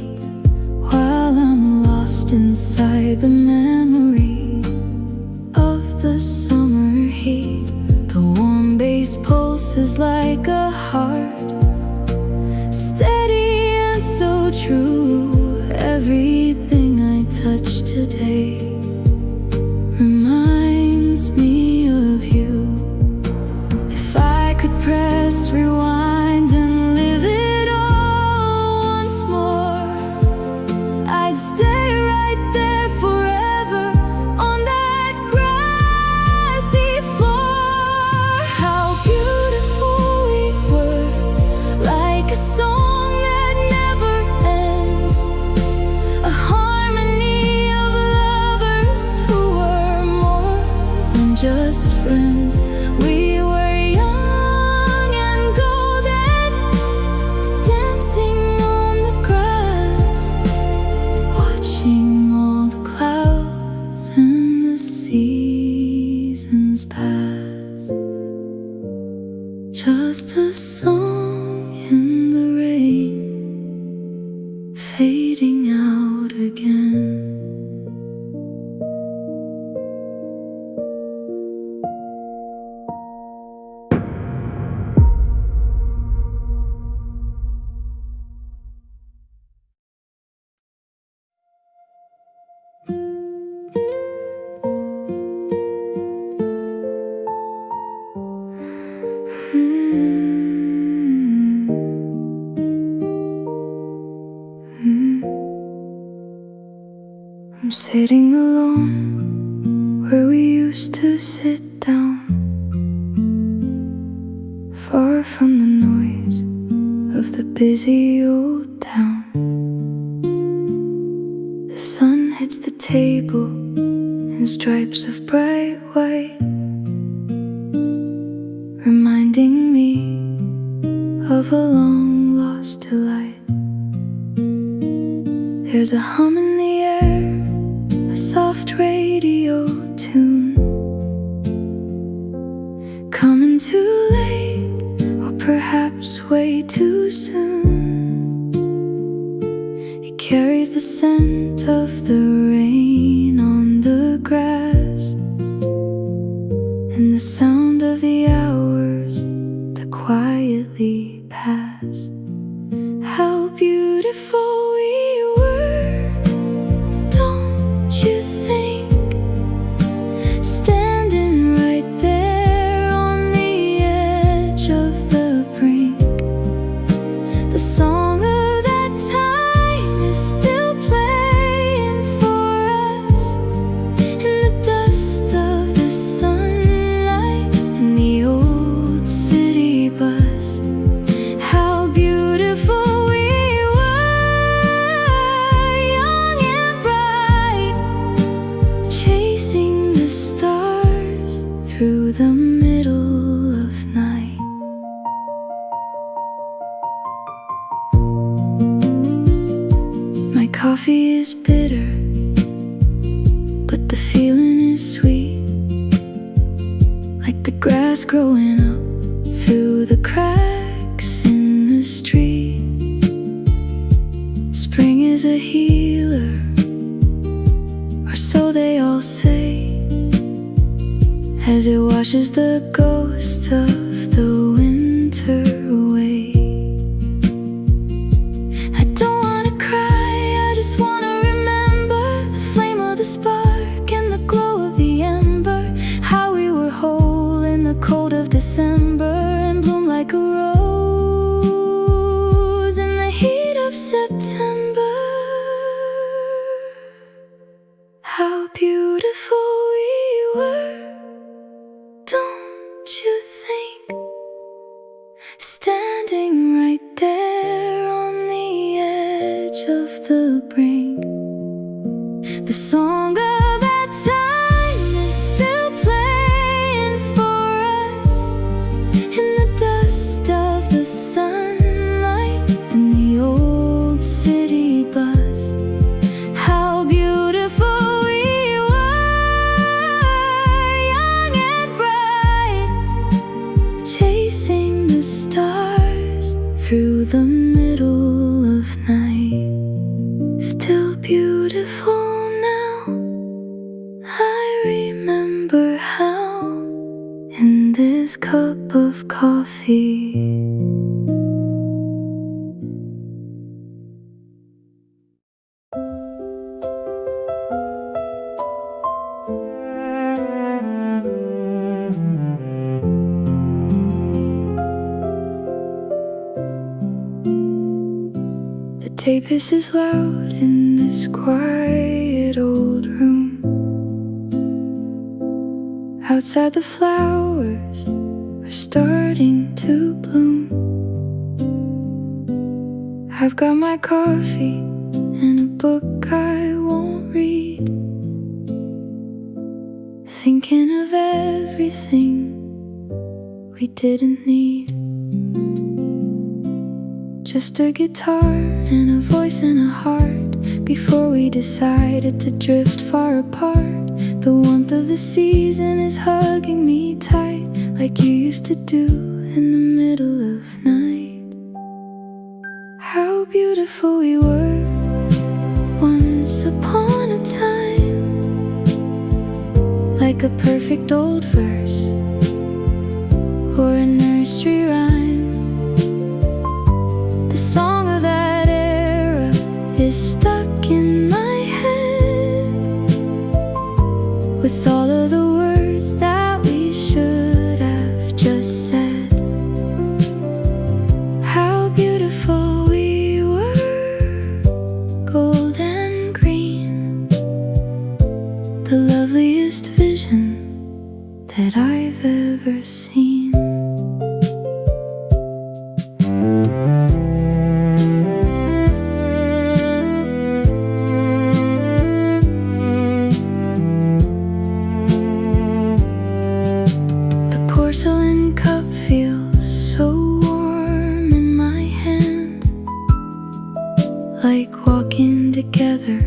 while I'm lost inside the memory of the summer heat. The warm bass pulses like a heart, steady and so true. Everything I touch today reminds me of you. If I could press rewind and live it all once more, I'd stay right there forever on that grassy floor. How beautiful we were, like a song that never ends, a harmony of lovers who were more than just friends. We were young and golden, dancing on the grass, watching all the clouds and the seasons pass. Just a song in the rain, fading out again. I'm sitting alone where we used to sit down, far from the noise of the busy old town. The sun hits the table in stripes of bright white, reminding me of a long lost delight. There's a hum in the air, a soft radio tune, coming too late, or perhaps way too soon. It carries the scent of the rain on the grass, and the sound of the hours that quietly pass. How beautiful we were, don't you think? Standing right there on the edge of the brink. The song of that time is still playing for us in the dust of the sunlight in the old city bus. How beautiful we were, young and bright, chasing the stars through the middle of night. My coffee is bitter, but the feeling is sweet, like the grass growing up through the cracks in the street. Spring is a healer, or so they all say, as it washes the ghost of the winter away. I don't wanna cry, I just wanna remember the flame of the spark and the glow of the ember. How we were whole in the cold of December and bloom like a rose in the heat of September. How beautiful we were, don't you think? Standing right there on the edge of the brink. The song of that time is still playing for us in the dust of the sunlight and the old city bus. How beautiful we were, young and bright, chasing the stars through the middle of night. Still beautiful now, I remember how in this cup of coffee the tape is loud in this quiet old room. Outside the flowers are starting to bloom. I've got my coffee and a book I won't read, thinking of everything we didn't need. Just a guitar and a voice and a heart before we decided to drift far apart. The warmth of the season is hugging me tight like you used to do in the middle of night. How beautiful we were once upon a time, like a perfect old verse or a nursery rhyme. The song of that era is stuck in my head with all of the words that we should have just said. How beautiful we were, gold and green, the loveliest vision that I've ever seen. Porcelain cup feels so warm in my hand, like walking together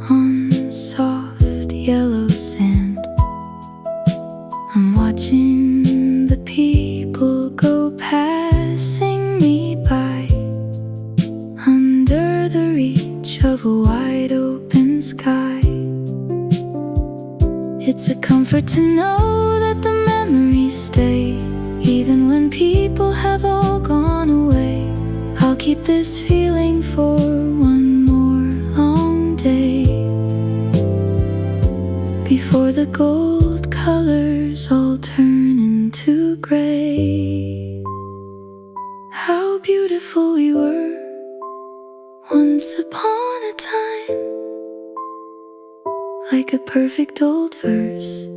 on soft yellow sand. I'm watching the people go passing me by under the reach of a wide open sky. It's a comfort to know that the memories stay, even when people have all gone away. I'll keep this feeling for one more long day before the gold colors all turn into gray. How beautiful we were once upon a time, like a perfect old verse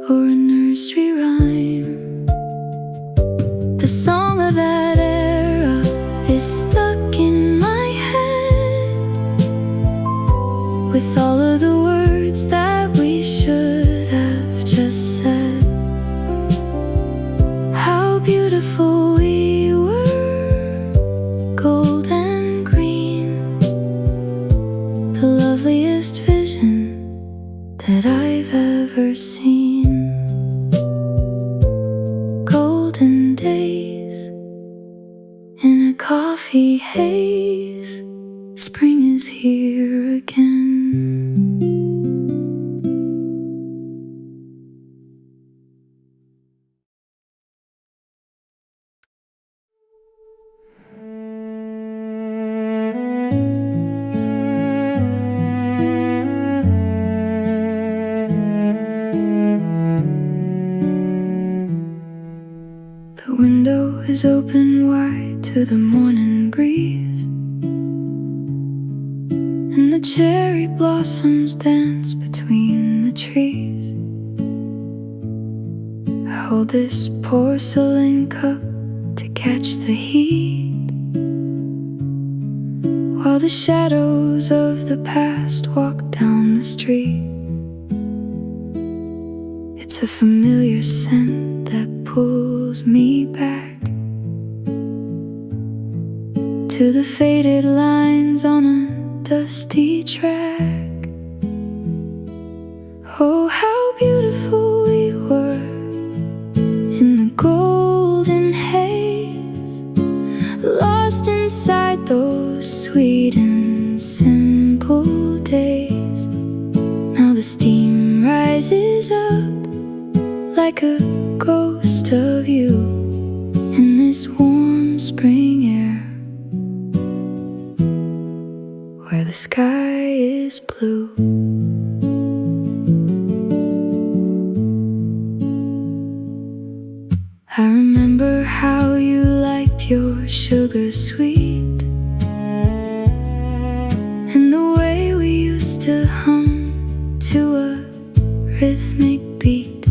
or a nursery rhyme. The song of that era is stuck in my head with all of the words that we should have just said. How beautiful we were, gold and green, the loveliest vision that I've ever seen. Golden days in a coffee haze, spring is here again. The window is open wide to the morning breeze, and the cherry blossoms dance between the trees. I hold this porcelain cup to catch the heat while the shadows of the past walk down the street. It's a familiar scent that pulls me back to the faded lines on a dusty track. Oh, how beautiful we were in the golden haze, lost inside those sweet and simple days. Now the steam rises up like a ghost of you in this warm spring air, where the sky is blue. I remember how you liked your sugar sweet, and the way we used to hum to a rhythmic beat.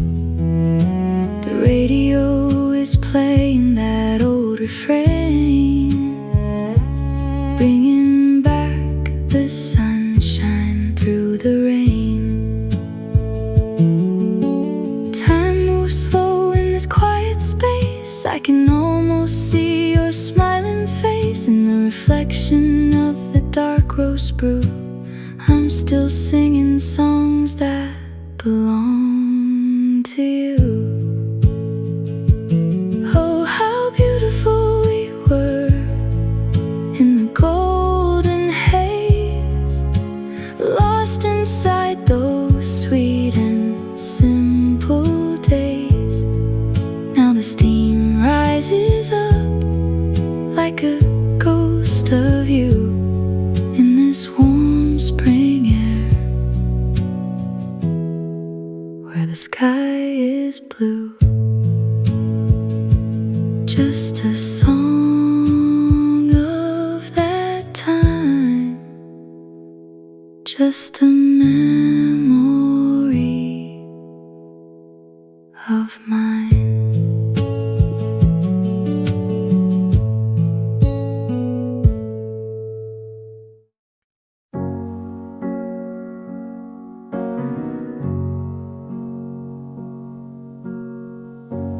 The radio is playing that old refrain, bringing back the sunshine through the rain. Time moves slow in this quiet space. I can almost see your smiling face in the reflection of the dark roast brew. I'm still singing songs that belong to you. Oh, how beautiful we were in the golden haze, lost inside those sweet and simple days. Now the steam rises up like a ghost of you in this warm spring air, where the sky is blue. Just a song of that time, just a memory of mine.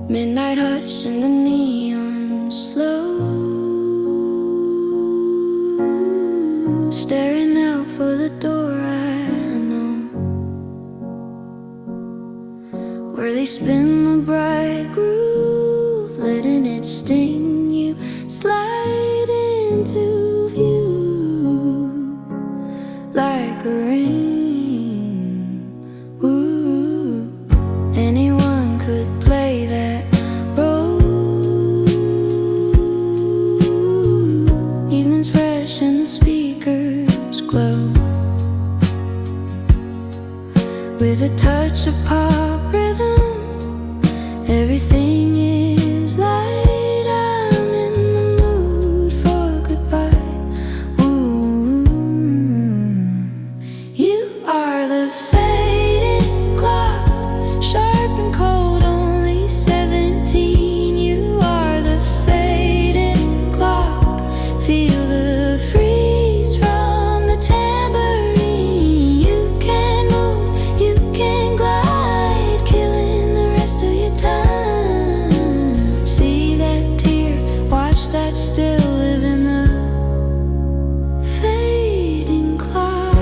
Midnight hush and the neon slow, staring out for the door I know, where they spin the bright groove, letting it sting you, slide into view like a rain. Ooh, anyone could play that role. Evening's fresh and the speakers glow with a touch of pop rhythm. Everything is light. I'm in the mood for goodbye. Ooh, you are the fading clock, sharp and cold, only 17. You are the fading clock. Feel the freeze from the tambourine. You can move, you can glide, killing the rest of your time. See that tear, watch that still, live in the fading clock.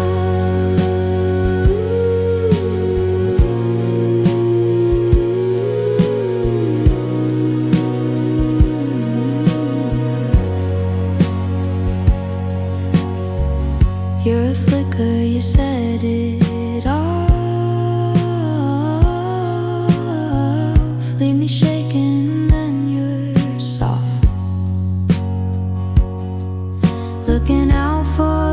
You're a flicker, you set it off, leave me shaking and then you're soft, looking out for